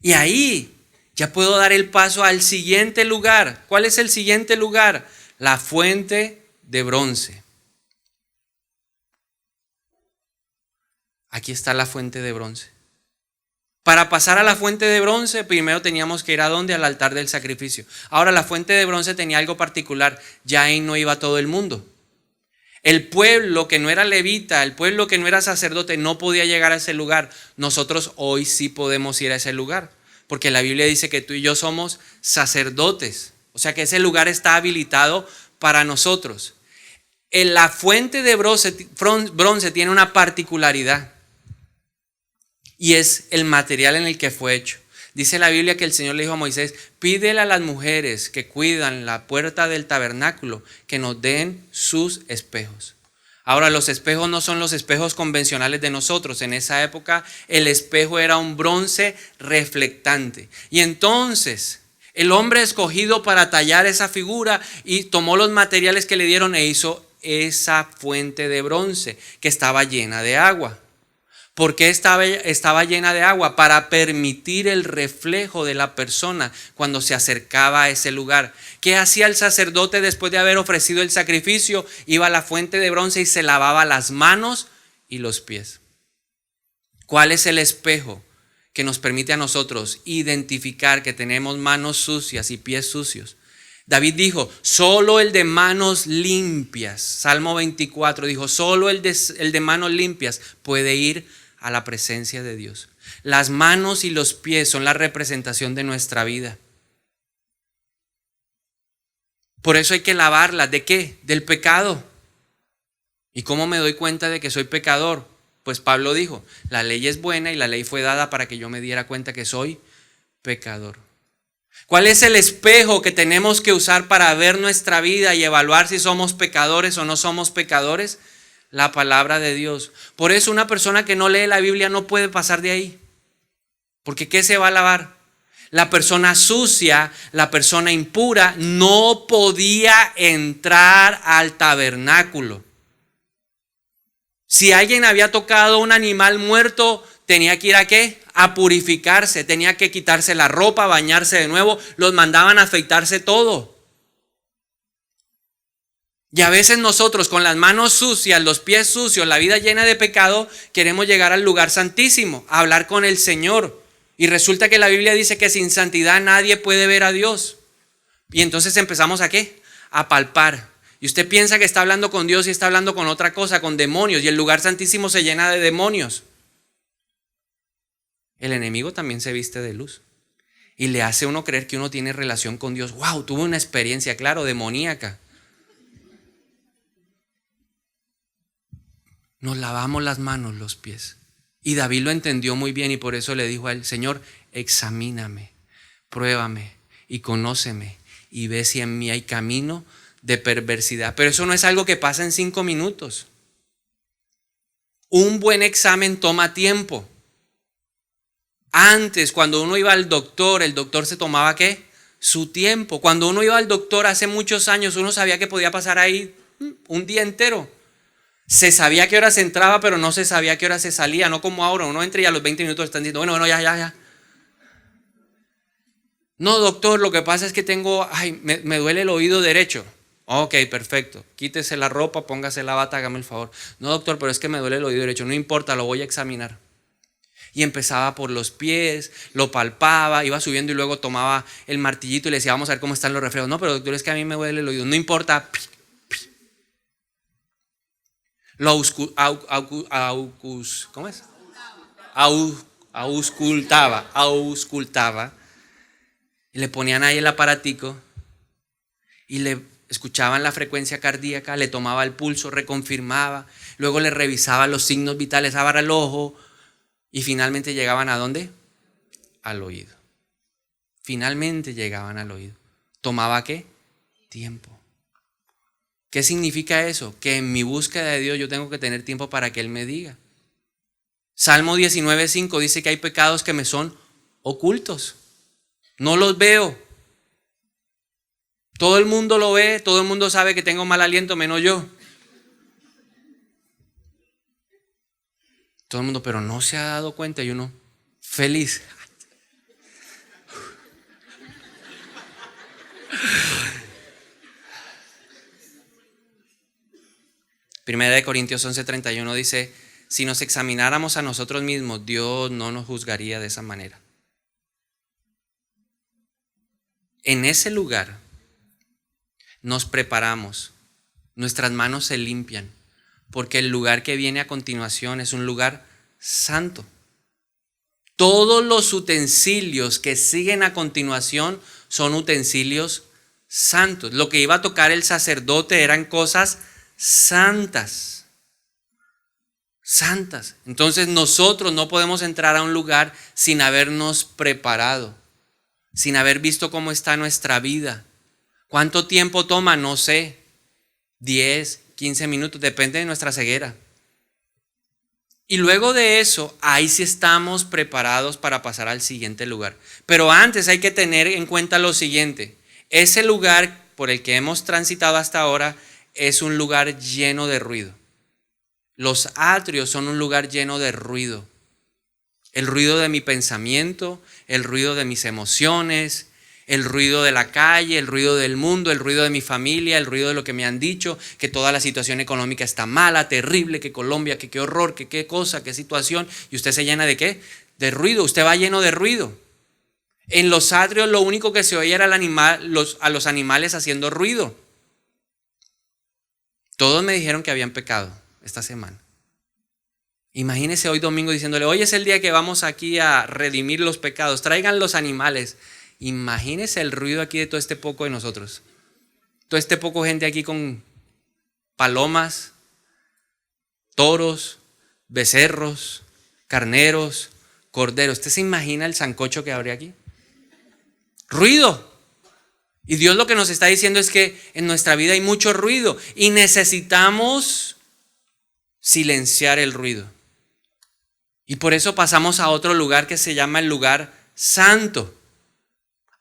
Y ahí ya puedo dar el paso al siguiente lugar. ¿Cuál es el siguiente lugar? La fuente de bronce. Aquí está la fuente de bronce. Para pasar a la fuente de bronce, primero teníamos que ir a ¿dónde? Al altar del sacrificio. Ahora, la fuente de bronce tenía algo particular. Ya ahí no iba todo el mundo. El pueblo que no era levita, el pueblo que no era sacerdote, no podía llegar a ese lugar. Nosotros hoy sí podemos ir a ese lugar, porque la Biblia dice que tú y yo somos sacerdotes. O sea que ese lugar está habilitado para nosotros. La fuente de bronce tiene una particularidad. Y es el material en el que fue hecho. Dice la Biblia que el Señor le dijo a Moisés, pídele a las mujeres que cuidan la puerta del tabernáculo que nos den sus espejos. Ahora, los espejos no son los espejos convencionales de nosotros. En esa época el espejo era un bronce reflectante. Y entonces el hombre escogido para tallar esa figura y tomó los materiales que le dieron e hizo esa fuente de bronce que estaba llena de agua. ¿Por qué estaba llena de agua? Para permitir el reflejo de la persona cuando se acercaba a ese lugar. ¿Qué hacía el sacerdote después de haber ofrecido el sacrificio? Iba a la fuente de bronce y se lavaba las manos y los pies. ¿Cuál es el espejo que nos permite a nosotros identificar que tenemos manos sucias y pies sucios? David dijo, solo el de manos limpias, Salmo 24 dijo, solo el de manos limpias puede ir a la presencia de Dios. Las manos y los pies son la representación de nuestra vida. Por eso hay que lavarlas. ¿De qué? Del pecado. ¿Y cómo me doy cuenta de que soy pecador? Pues Pablo dijo, la ley es buena y la ley fue dada para que yo me diera cuenta que soy pecador. ¿Cuál es el espejo que tenemos que usar para ver nuestra vida y evaluar si somos pecadores o no somos pecadores? La palabra de Dios. Por eso una persona que no lee la Biblia no puede pasar de ahí. Porque ¿qué se va a lavar? La persona sucia, la persona impura, no podía entrar al tabernáculo. Si alguien había tocado un animal muerto, tenía que ir ¿a qué? A purificarse, tenía que quitarse la ropa, bañarse de nuevo, los mandaban a afeitarse todo. Y a veces nosotros con las manos sucias, los pies sucios, la vida llena de pecado, queremos llegar al lugar santísimo, a hablar con el Señor. Y resulta que la Biblia dice que sin santidad nadie puede ver a Dios. Y entonces empezamos ¿a qué? A palpar. Y usted piensa que está hablando con Dios y está hablando con otra cosa, con demonios. Y el lugar santísimo se llena de demonios. El enemigo también se viste de luz. Y le hace a uno creer que uno tiene relación con Dios. ¡Wow! Tuve una experiencia, claro, demoníaca. Nos lavamos las manos, los pies. Y David lo entendió muy bien y por eso le dijo a él, Señor, examíname, pruébame y conóceme y ve si en mí hay camino de perversidad. Pero eso no es algo que pasa en 5 minutos. Un buen examen toma tiempo. Antes, cuando uno iba al doctor, el doctor se tomaba ¿qué? Su tiempo. Cuando uno iba al doctor hace muchos años, uno sabía que podía pasar ahí un día entero. Se sabía a qué hora se entraba, pero no se sabía a qué hora se salía. No como ahora, uno entra y a los 20 minutos están diciendo, bueno, ya. No, doctor, lo que pasa es que me duele el oído derecho. Ok, perfecto. Quítese la ropa, póngase la bata, hágame el favor. No, doctor, pero es que me duele el oído derecho. No importa, lo voy a examinar. Y empezaba por los pies, lo palpaba, iba subiendo y luego tomaba el martillito y le decía, vamos a ver cómo están los reflejos. No, pero doctor, es que a mí me duele el oído. No importa. Lo ¿cómo es? Auscultaba. Y le ponían ahí el aparatico y le escuchaban la frecuencia cardíaca, le tomaba el pulso, reconfirmaba, luego le revisaba los signos vitales, abra el ojo y finalmente llegaban ¿a dónde? Al oído. Finalmente llegaban al oído. ¿Tomaba qué? Tiempo. ¿Qué significa eso? Que en mi búsqueda de Dios yo tengo que tener tiempo para que Él me diga. Salmo 19:5 dice que hay pecados que me son ocultos. No los veo. Todo el mundo lo ve, todo el mundo sabe que tengo mal aliento, menos yo. Todo el mundo, pero no se ha dado cuenta y uno feliz. Primera de Corintios 11:31 dice, si nos examináramos a nosotros mismos, Dios no nos juzgaría de esa manera. En ese lugar nos preparamos, nuestras manos se limpian, porque el lugar que viene a continuación es un lugar santo. Todos los utensilios que siguen a continuación son utensilios santos. Lo que iba a tocar el sacerdote eran cosas santas. Santas. Entonces nosotros no podemos entrar a un lugar sin habernos preparado, sin haber visto cómo está nuestra vida. ¿Cuánto tiempo toma? No sé. 10, 15 minutos, depende de nuestra ceguera. Y luego de eso, ahí sí estamos preparados para pasar al siguiente lugar. Pero antes hay que tener en cuenta lo siguiente. Ese lugar por el que hemos transitado hasta ahora es un lugar lleno de ruido. Los atrios son un lugar lleno de ruido. El ruido de mi pensamiento, el ruido de mis emociones, el ruido de la calle, el ruido del mundo, el ruido de mi familia, el ruido de lo que me han dicho, que toda la situación económica está mala, terrible, que Colombia, que qué horror, que qué cosa, qué situación. ¿Y usted se llena de qué? De ruido. Usted va lleno de ruido. En los atrios lo único que se oía era a los animales haciendo ruido. Todos me dijeron que habían pecado esta semana. Imagínese hoy domingo diciéndole, hoy es el día que vamos aquí a redimir los pecados, traigan los animales. Imagínese el ruido aquí de todo este poco de nosotros. Todo este poco gente aquí con palomas, toros, becerros, carneros, corderos. ¿Usted se imagina el sancocho que habría aquí? Ruido. Y Dios lo que nos está diciendo es que en nuestra vida hay mucho ruido y necesitamos silenciar el ruido. Y por eso pasamos a otro lugar que se llama el lugar santo.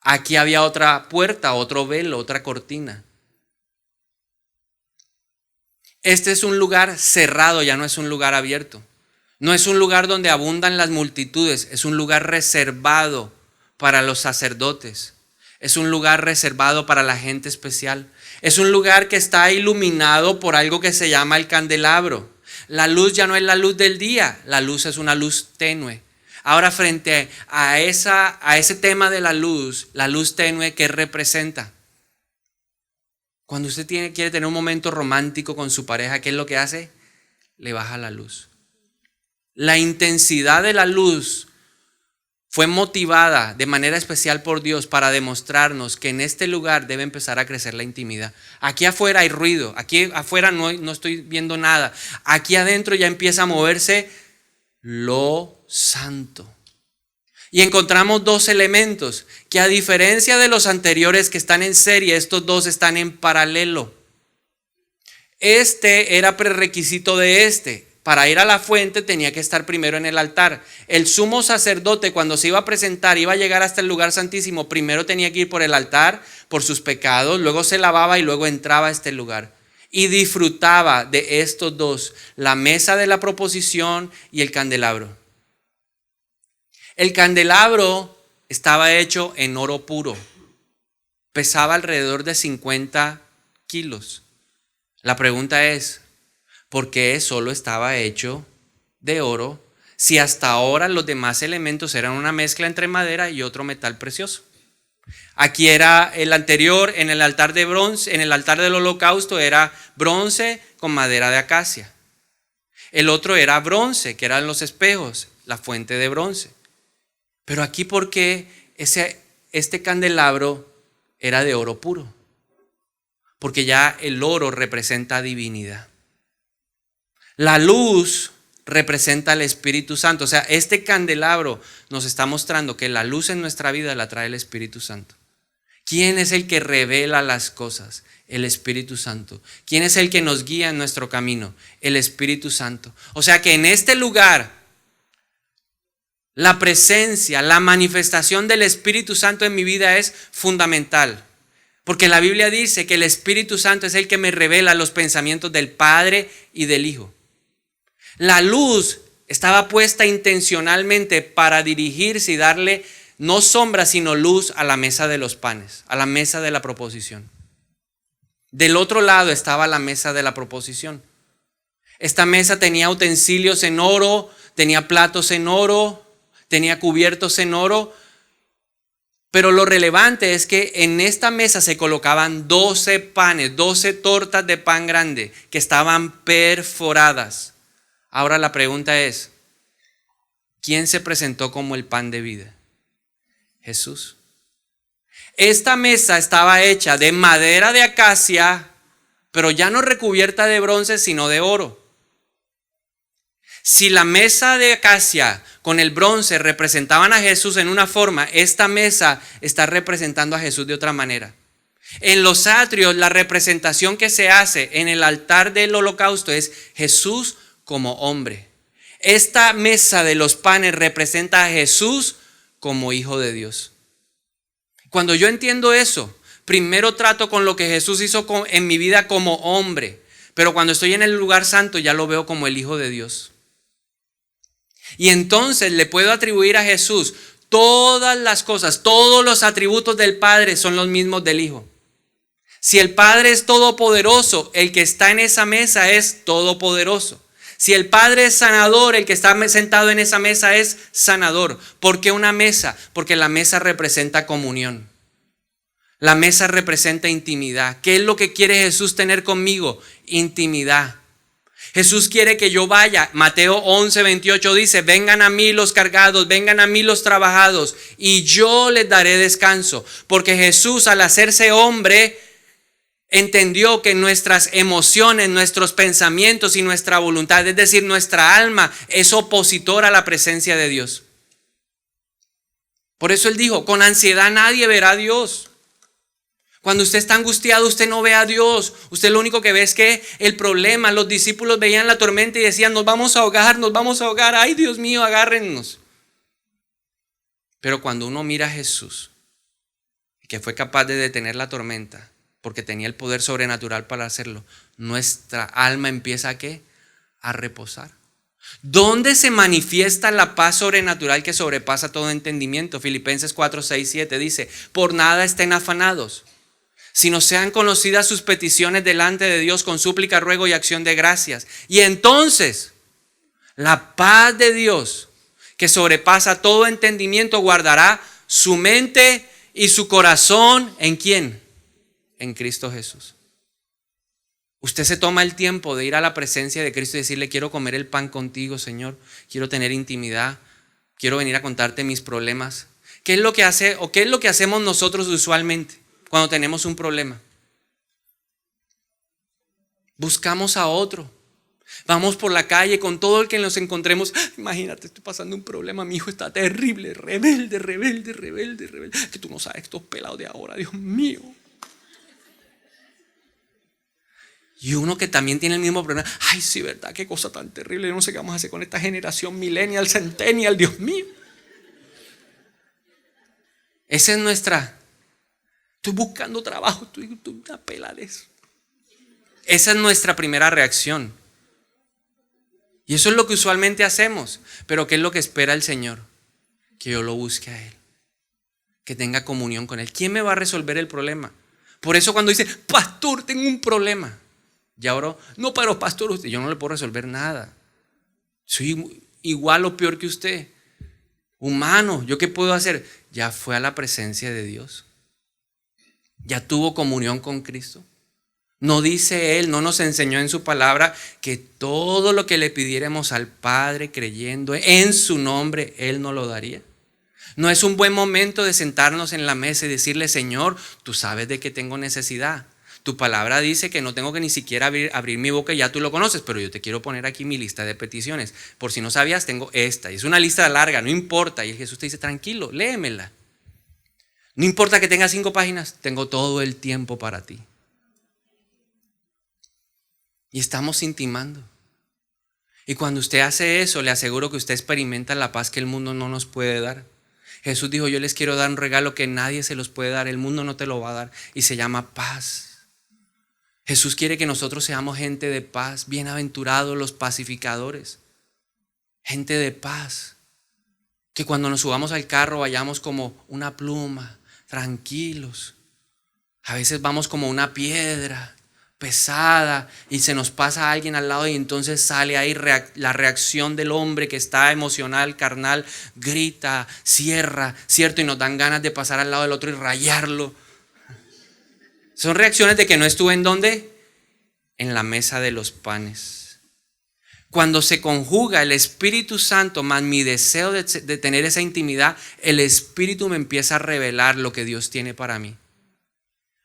Aquí había otra puerta, otro velo, otra cortina. Este es un lugar cerrado, ya no es un lugar abierto. No es un lugar donde abundan las multitudes, es un lugar reservado para los sacerdotes. Es un lugar reservado para la gente especial. Es un lugar que está iluminado por algo que se llama el candelabro. La luz ya no es la luz del día, la luz es una luz tenue. Ahora, frente a ese tema de la luz tenue, ¿qué representa? Cuando usted quiere tener un momento romántico con su pareja, ¿qué es lo que hace? Le baja la luz. La intensidad de la luz fue motivada de manera especial por Dios para demostrarnos que en este lugar debe empezar a crecer la intimidad. Aquí afuera hay ruido, aquí afuera no estoy viendo nada. Aquí adentro ya empieza a moverse lo santo. Y encontramos dos elementos que, a diferencia de los anteriores que están en serie, estos dos están en paralelo. Este era prerequisito de este. Para ir a la fuente tenía que estar primero en el altar. El sumo sacerdote, cuando se iba a presentar, iba a llegar hasta el lugar santísimo, primero tenía que ir por el altar, por sus pecados, luego se lavaba y luego entraba a este lugar. Y disfrutaba de estos dos, la mesa de la proposición y el candelabro. El candelabro estaba hecho en oro puro. Pesaba alrededor de 50 kilos. La pregunta es, ¿por qué solo estaba hecho de oro si hasta ahora los demás elementos eran una mezcla entre madera y otro metal precioso? Aquí era el anterior, en el altar de bronce, en el altar del holocausto era bronce con madera de acacia. El otro era bronce, que eran los espejos, la fuente de bronce. Pero aquí, ¿por qué este candelabro era de oro puro? Porque ya el oro representa divinidad. La luz representa al Espíritu Santo. O sea, este candelabro nos está mostrando que la luz en nuestra vida la trae el Espíritu Santo. ¿Quién es el que revela las cosas? El Espíritu Santo. ¿Quién es el que nos guía en nuestro camino? El Espíritu Santo. O sea que en este lugar, la presencia, la manifestación del Espíritu Santo en mi vida es fundamental. Porque la Biblia dice que el Espíritu Santo es el que me revela los pensamientos del Padre y del Hijo. La luz estaba puesta intencionalmente para dirigirse y darle no sombra sino luz a la mesa de los panes, a la mesa de la proposición. Del otro lado estaba la mesa de la proposición. Esta mesa tenía utensilios en oro, tenía platos en oro, tenía cubiertos en oro. Pero lo relevante es que en esta mesa se colocaban 12 panes, 12 tortas de pan grande que estaban perforadas. Ahora la pregunta es, ¿quién se presentó como el pan de vida? Jesús. Esta mesa estaba hecha de madera de acacia, pero ya no recubierta de bronce, sino de oro. Si la mesa de acacia con el bronce representaban a Jesús en una forma, esta mesa está representando a Jesús de otra manera. En los atrios, la representación que se hace en el altar del holocausto es Jesús como hombre. Esta mesa de los panes representa a Jesús como Hijo de Dios. Cuando yo entiendo eso, primero trato con lo que Jesús hizo en mi vida como hombre, pero cuando estoy en el lugar santo ya lo veo como el Hijo de Dios. Y entonces le puedo atribuir a Jesús todas las cosas, todos los atributos del Padre son los mismos del Hijo. Si el Padre es todopoderoso, el que está en esa mesa es todopoderoso. Si el Padre es sanador, el que está sentado en esa mesa es sanador. ¿Por qué una mesa? Porque la mesa representa comunión. La mesa representa intimidad. ¿Qué es lo que quiere Jesús tener conmigo? Intimidad. Jesús quiere que yo vaya. Mateo 11:28 dice, vengan a mí los cargados, vengan a mí los trabajados y yo les daré descanso. Porque Jesús, al hacerse hombre, entendió que nuestras emociones, nuestros pensamientos y nuestra voluntad, es decir, nuestra alma, es opositora a la presencia de Dios. Por eso Él dijo, con ansiedad nadie verá a Dios. Cuando usted está angustiado, usted no ve a Dios. Usted lo único que ve es que el problema, los discípulos veían la tormenta y decían, nos vamos a ahogar, nos vamos a ahogar. Ay, Dios mío, agárrennos. Pero cuando uno mira a Jesús, que fue capaz de detener la tormenta, porque tenía el poder sobrenatural para hacerlo, nuestra alma empieza ¿a qué? A reposar. ¿Dónde se manifiesta la paz sobrenatural que sobrepasa todo entendimiento? Filipenses 4, 6, 7 dice, por nada estén afanados, sino sean conocidas sus peticiones delante de Dios con súplica, ruego y acción de gracias. Y entonces, la paz de Dios, que sobrepasa todo entendimiento, guardará su mente y su corazón, ¿en quién? En Cristo Jesús. Usted se toma el tiempo de ir a la presencia de Cristo y decirle, quiero comer el pan contigo, Señor. Quiero tener intimidad. Quiero venir a contarte mis problemas. ¿Qué es lo que hace o qué es lo que hacemos nosotros usualmente cuando tenemos un problema? Buscamos a otro. Vamos por la calle con todo el que nos encontremos. Imagínate, estoy pasando un problema. Mi hijo está terrible, rebelde. Que tú no sabes estos pelados de ahora, Dios mío. Y uno que también tiene el mismo problema. Ay, sí, verdad, qué cosa tan terrible. Yo no sé qué vamos a hacer con esta generación millennial, centennial, Dios mío. Esa es nuestra. Estoy buscando trabajo, estoy una peladez. Esa es nuestra primera reacción. Y eso es lo que usualmente hacemos. Pero ¿qué es lo que espera el Señor? Que yo lo busque a Él. Que tenga comunión con Él. ¿Quién me va a resolver el problema? Por eso cuando dice, pastor, tengo un problema. Y ahora, no, pero pastor, yo no le puedo resolver nada. Soy igual o peor que usted. Humano, ¿yo qué puedo hacer? Ya fue a la presencia de Dios. Ya tuvo comunión con Cristo. No dice Él, no nos enseñó en su palabra que todo lo que le pidiéramos al Padre creyendo en su nombre, Él nos lo daría. No es un buen momento de sentarnos en la mesa y decirle: Señor, tú sabes de que tengo necesidad. Tu palabra dice que no tengo que ni siquiera abrir mi boca y ya tú lo conoces, pero yo te quiero poner aquí mi lista de peticiones. Por si no sabías, tengo esta. Y es una lista larga, no importa. Y Jesús te dice: tranquilo, léemela. No importa que tenga 5 páginas, tengo todo el tiempo para ti. Y estamos intimando. Y cuando usted hace eso, le aseguro que usted experimenta la paz que el mundo no nos puede dar. Jesús dijo: yo les quiero dar un regalo que nadie se los puede dar, el mundo no te lo va a dar, y se llama paz. Jesús quiere que nosotros seamos gente de paz, bienaventurados los pacificadores, gente de paz, que cuando nos subamos al carro vayamos como una pluma, tranquilos. A veces vamos como una piedra pesada y se nos pasa alguien al lado y entonces sale ahí la reacción del hombre que está emocional, carnal, grita, cierra, ¿cierto? Y nos dan ganas de pasar al lado del otro y rayarlo. Son reacciones de que no estuve en ¿dónde? En la mesa de los panes. Cuando se conjuga el Espíritu Santo más mi deseo de tener esa intimidad, el Espíritu me empieza a revelar lo que Dios tiene para mí.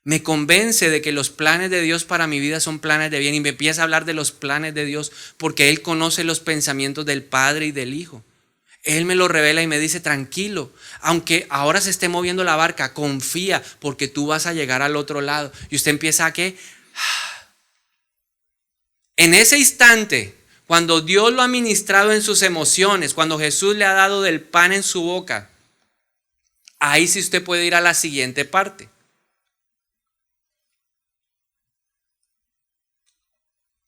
Me convence de que los planes de Dios para mi vida son planes de bien y me empieza a hablar de los planes de Dios porque Él conoce los pensamientos del Padre y del Hijo. Él me lo revela y me dice: tranquilo, aunque ahora se esté moviendo la barca, confía porque tú vas a llegar al otro lado. Y usted empieza a ¿qué? En ese instante, cuando Dios lo ha ministrado en sus emociones, cuando Jesús le ha dado del pan en su boca, ahí sí usted puede ir a la siguiente parte.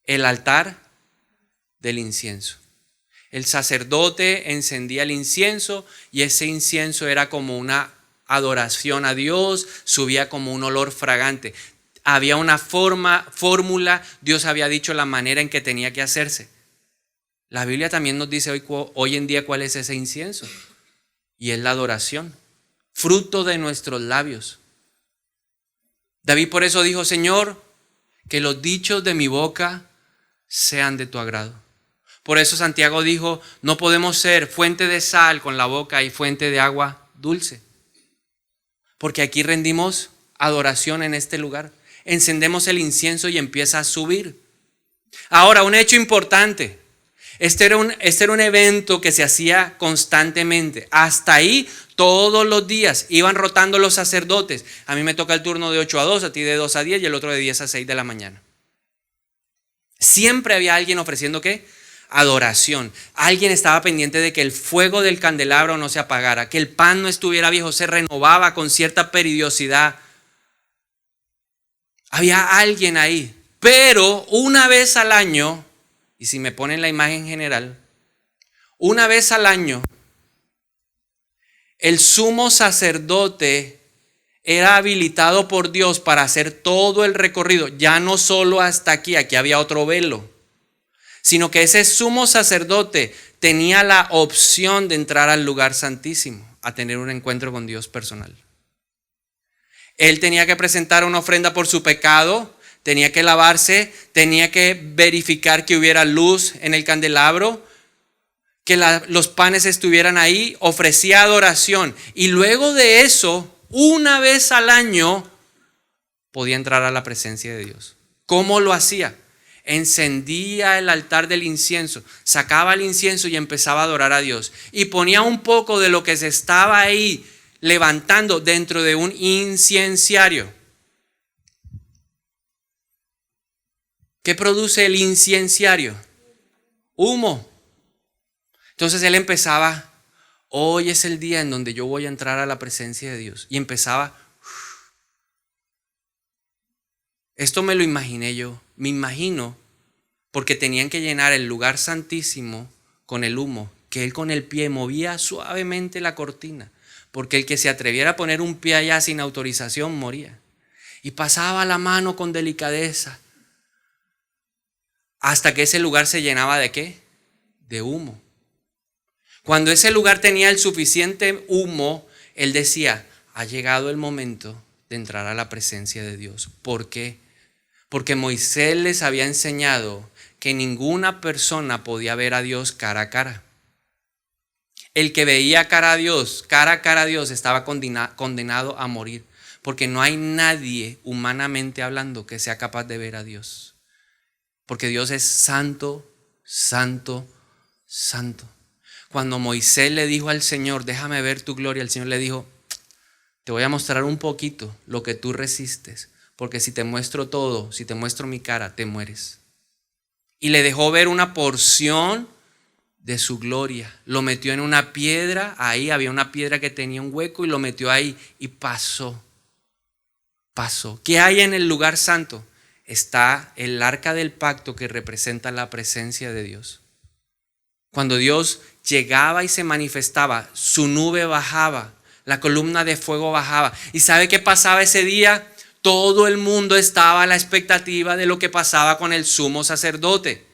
El altar del incienso. El sacerdote encendía el incienso y ese incienso era como una adoración a Dios, subía como un olor fragante. Había una fórmula, Dios había dicho la manera en que tenía que hacerse. La Biblia también nos dice hoy en día cuál es ese incienso. Y es la adoración, fruto de nuestros labios. David por eso dijo: Señor, que los dichos de mi boca sean de tu agrado. Por eso Santiago dijo: no podemos ser fuente de sal con la boca y fuente de agua dulce. Porque aquí rendimos adoración en este lugar. Encendemos el incienso y empieza a subir. Ahora, un hecho importante. Este era un evento que se hacía constantemente. Hasta ahí, todos los días, iban rotando los sacerdotes. A mí me toca el turno de 8 a 2, a ti de 2 a 10 y el otro de 10 a 6 de la mañana. Siempre había alguien ofreciendo ¿qué? Adoración. Alguien estaba pendiente de que el fuego del candelabro no se apagara, que el pan no estuviera viejo, se renovaba con cierta periodicidad. Había alguien ahí. Pero una vez al año, y si me ponen la imagen general, una vez al año, el sumo sacerdote era habilitado por Dios para hacer todo el recorrido, ya no solo hasta aquí había otro velo, sino que ese sumo sacerdote tenía la opción de entrar al lugar santísimo, a tener un encuentro con Dios personal. Él tenía que presentar una ofrenda por su pecado, tenía que lavarse, tenía que verificar que hubiera luz en el candelabro, que los panes estuvieran ahí, ofrecía adoración y luego de eso, una vez al año podía entrar a la presencia de Dios. ¿Cómo lo hacía? Encendía el altar del incienso, sacaba el incienso y empezaba a adorar a Dios. Y ponía un poco de lo que se estaba ahí levantando dentro de un incenciario. ¿Qué produce el incenciario? Humo. Entonces él empezaba: hoy es el día en donde yo voy a entrar a la presencia de Dios. Y empezaba. Esto me lo imaginé yo. Me imagino porque tenían que llenar el lugar santísimo con el humo, que él con el pie movía suavemente la cortina. Porque el que se atreviera a poner un pie allá sin autorización moría. Y pasaba la mano con delicadeza. Hasta que ese lugar se llenaba ¿de qué? De humo. Cuando ese lugar tenía el suficiente humo, él decía, ha llegado el momento de entrar a la presencia de Dios. ¿Por qué? Porque Moisés les había enseñado que ninguna persona podía ver a Dios cara a cara. El que veía cara a cara a Dios, estaba condenado a morir. Porque no hay nadie, humanamente hablando, que sea capaz de ver a Dios. Porque Dios es santo, santo, santo. Cuando Moisés le dijo al Señor, déjame ver tu gloria, el Señor le dijo, te voy a mostrar un poquito lo que tú resistes. Porque si te muestro todo, si te muestro mi cara, te mueres. Y le dejó ver una porción de su gloria. Lo metió en una piedra, ahí había una piedra que tenía un hueco y lo metió ahí y pasó. ¿Qué hay en el lugar santo? Está el arca del pacto que representa la presencia de Dios. Cuando Dios llegaba y se manifestaba, su nube bajaba, la columna de fuego bajaba. ¿Y sabe qué pasaba ese día? Todo el mundo estaba a la expectativa de lo que pasaba con el sumo sacerdote.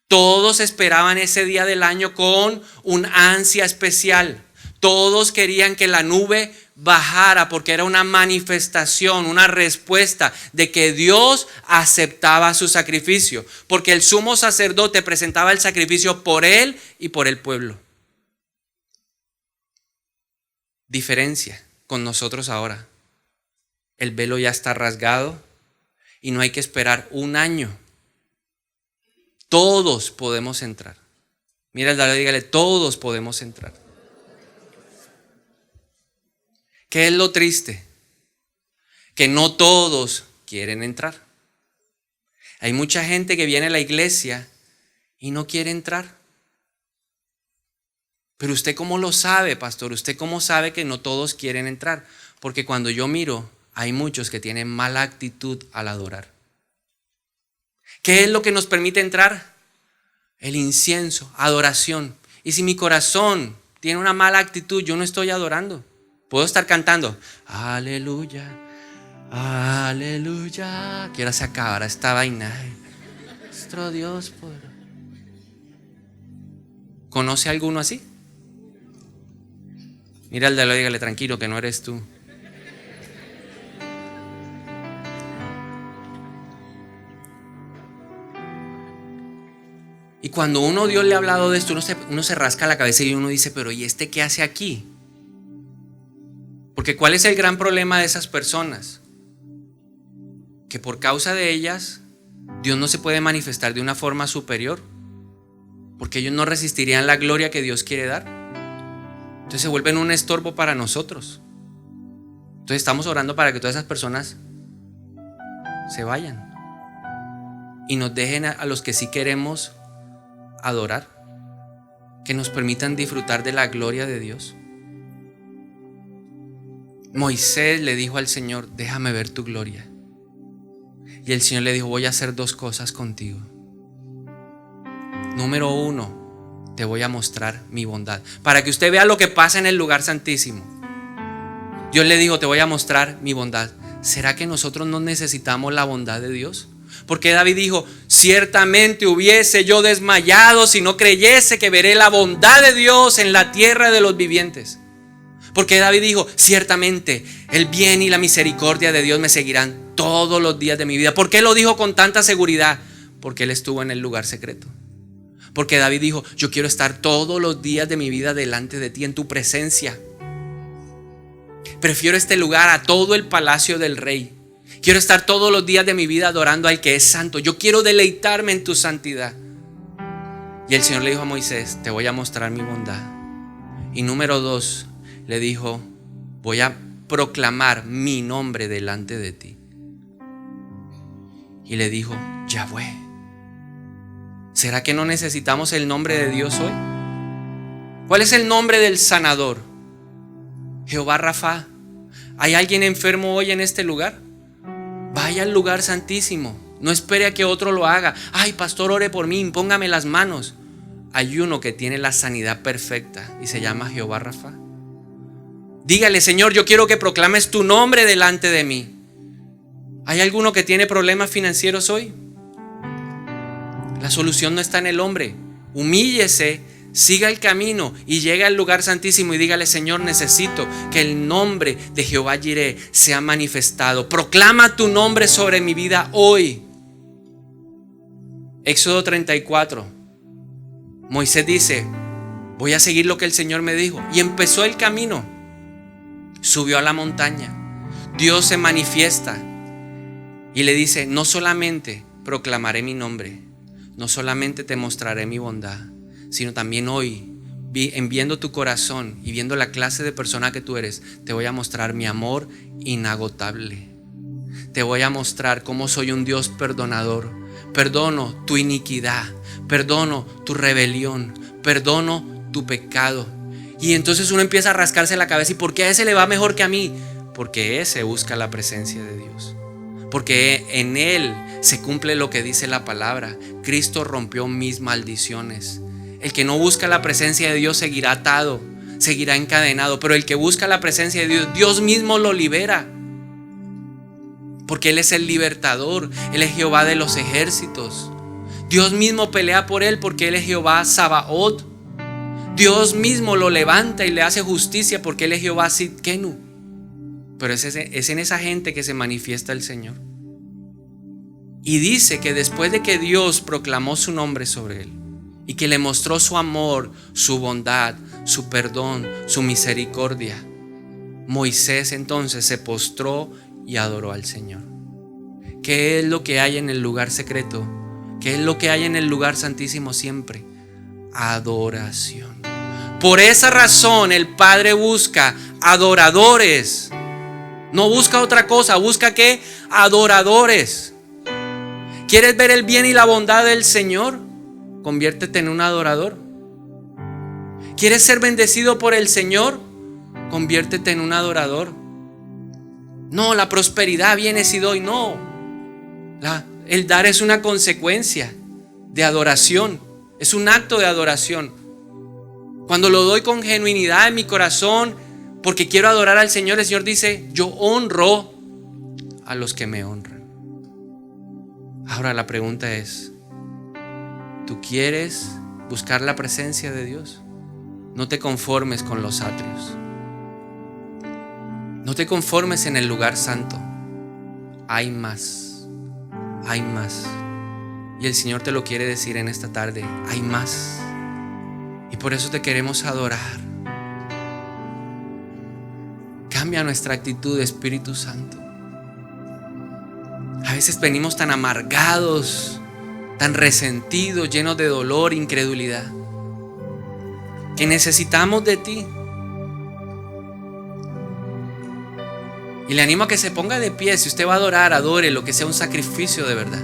Todos esperaban ese día del año con un ansia especial. Todos querían que la nube bajara porque era una manifestación, una respuesta de que Dios aceptaba su sacrificio. Porque el sumo sacerdote presentaba el sacrificio por él y por el pueblo. Diferencia con nosotros ahora. El velo ya está rasgado y no hay que esperar un año. Todos podemos entrar. Mira al lado y dígale, todos podemos entrar. ¿Qué es lo triste? Que no todos quieren entrar. Hay mucha gente que viene a la iglesia y no quiere entrar. Pero usted ¿cómo lo sabe, pastor? ¿Usted cómo sabe que no todos quieren entrar? Porque cuando yo miro, hay muchos que tienen mala actitud al adorar. ¿Qué es lo que nos permite entrar? El incienso, adoración. Y si mi corazón tiene una mala actitud, yo no estoy adorando. Puedo estar cantando, aleluya, aleluya. Que ahora se acabará esta vaina. Nuestro Dios poderoso. ¿Conoce a alguno así? Mira al de al lado y dígale, tranquilo que no eres tú. Y cuando Dios le ha hablado de esto, uno se rasca la cabeza y uno dice, pero ¿y este qué hace aquí? Porque ¿cuál es el gran problema de esas personas? Que por causa de ellas, Dios no se puede manifestar de una forma superior. Porque ellos no resistirían la gloria que Dios quiere dar. Entonces se vuelven un estorbo para nosotros. Entonces estamos orando para que todas esas personas se vayan. Y nos dejen a los que sí queremos adorar, que nos permitan disfrutar de la gloria de Dios. Moisés le dijo al Señor, déjame ver tu gloria. Y el Señor le dijo, voy a hacer dos cosas contigo. Número uno, te voy a mostrar mi bondad, para que usted vea lo que pasa en el lugar santísimo. Dios le dijo, te voy a mostrar mi bondad. ¿Será que nosotros no necesitamos la bondad de Dios? Porque David dijo, ciertamente hubiese yo desmayado si no creyese que veré la bondad de Dios en la tierra de los vivientes. Porque David dijo, ciertamente el bien y la misericordia de Dios me seguirán todos los días de mi vida. ¿Por qué lo dijo con tanta seguridad? Porque él estuvo en el lugar secreto. Porque David dijo, yo quiero estar todos los días de mi vida delante de ti, en tu presencia. Prefiero este lugar a todo el palacio del rey. Quiero estar todos los días de mi vida adorando al que es santo. Yo quiero deleitarme en tu santidad. Y el Señor le dijo a Moisés, te voy a mostrar mi bondad. Y número dos, le dijo, voy a proclamar mi nombre delante de ti. Y le dijo, Yahweh. ¿Será que no necesitamos el nombre de Dios hoy? ¿Cuál es el nombre del sanador? Jehová Rafa. ¿Hay alguien enfermo hoy en este lugar? Vaya al lugar santísimo. No espere a que otro lo haga. Ay, pastor, ore por mí, impóngame las manos. Hay uno que tiene la sanidad perfecta y se llama Jehová Rafa. Dígale, Señor, yo quiero que proclames tu nombre delante de mí. ¿Hay alguno que tiene problemas financieros hoy? La solución no está en el hombre. Humíllese, Siga el camino y llega al lugar santísimo y dígale: Señor, necesito que el nombre de Jehová Jireh sea manifestado. Proclama tu nombre sobre mi vida hoy. Éxodo 34. Moisés dice: voy a seguir lo que el Señor me dijo. Y empezó el camino. Subió a la montaña. Dios se manifiesta y le dice: no solamente proclamaré mi nombre, no solamente te mostraré mi bondad, sino también hoy, en viendo tu corazón y viendo la clase de persona que tú eres, te voy a mostrar mi amor inagotable. Te voy a mostrar cómo soy un Dios perdonador. Perdono tu iniquidad, perdono tu rebelión, perdono tu pecado. Y entonces uno empieza a rascarse la cabeza: ¿y por qué a ese le va mejor que a mí? Porque ese busca la presencia de Dios, porque en él se cumple lo que dice la palabra. Cristo rompió mis maldiciones. El que no busca la presencia de Dios seguirá atado, seguirá encadenado, pero el que busca la presencia de Dios, Dios mismo lo libera, porque Él es el libertador. Él es Jehová de los ejércitos. Dios mismo pelea por él, porque Él es Jehová Sabaoth. Dios mismo lo levanta y le hace justicia, porque Él es Jehová Sidkenu. Pero es en esa gente que se manifiesta el Señor. Y dice que después de que Dios proclamó su nombre sobre él y que le mostró su amor, su bondad, su perdón, su misericordia, Moisés entonces se postró y adoró al Señor. ¿Qué es lo que hay en el lugar secreto? ¿Qué es lo que hay en el lugar santísimo siempre? Adoración. Por esa razón el Padre busca adoradores. No busca otra cosa, busca ¿qué? Adoradores. ¿Quieres ver el bien y la bondad del Señor? Conviértete en un adorador. ¿Quieres ser bendecido por el Señor? Conviértete en un adorador. No, la prosperidad viene si doy. No, el dar es una consecuencia de adoración. Es un acto de adoración. Cuando lo doy con genuinidad en mi corazón, porque quiero adorar al Señor, el Señor dice: yo honro a los que me honran. Ahora la pregunta es: ¿tú quieres buscar la presencia de Dios? No te conformes con los atrios. No te conformes en el lugar santo. Hay más. Hay más. Y el Señor te lo quiere decir en esta tarde: hay más. Y por eso te queremos adorar. Cambia nuestra actitud, Espíritu Santo. A veces venimos tan amargados, tan resentidos, llenos de dolor, incredulidad, que necesitamos de ti. Y le animo a que se ponga de pie. Si usted va a adorar, adore, lo que sea un sacrificio de verdad.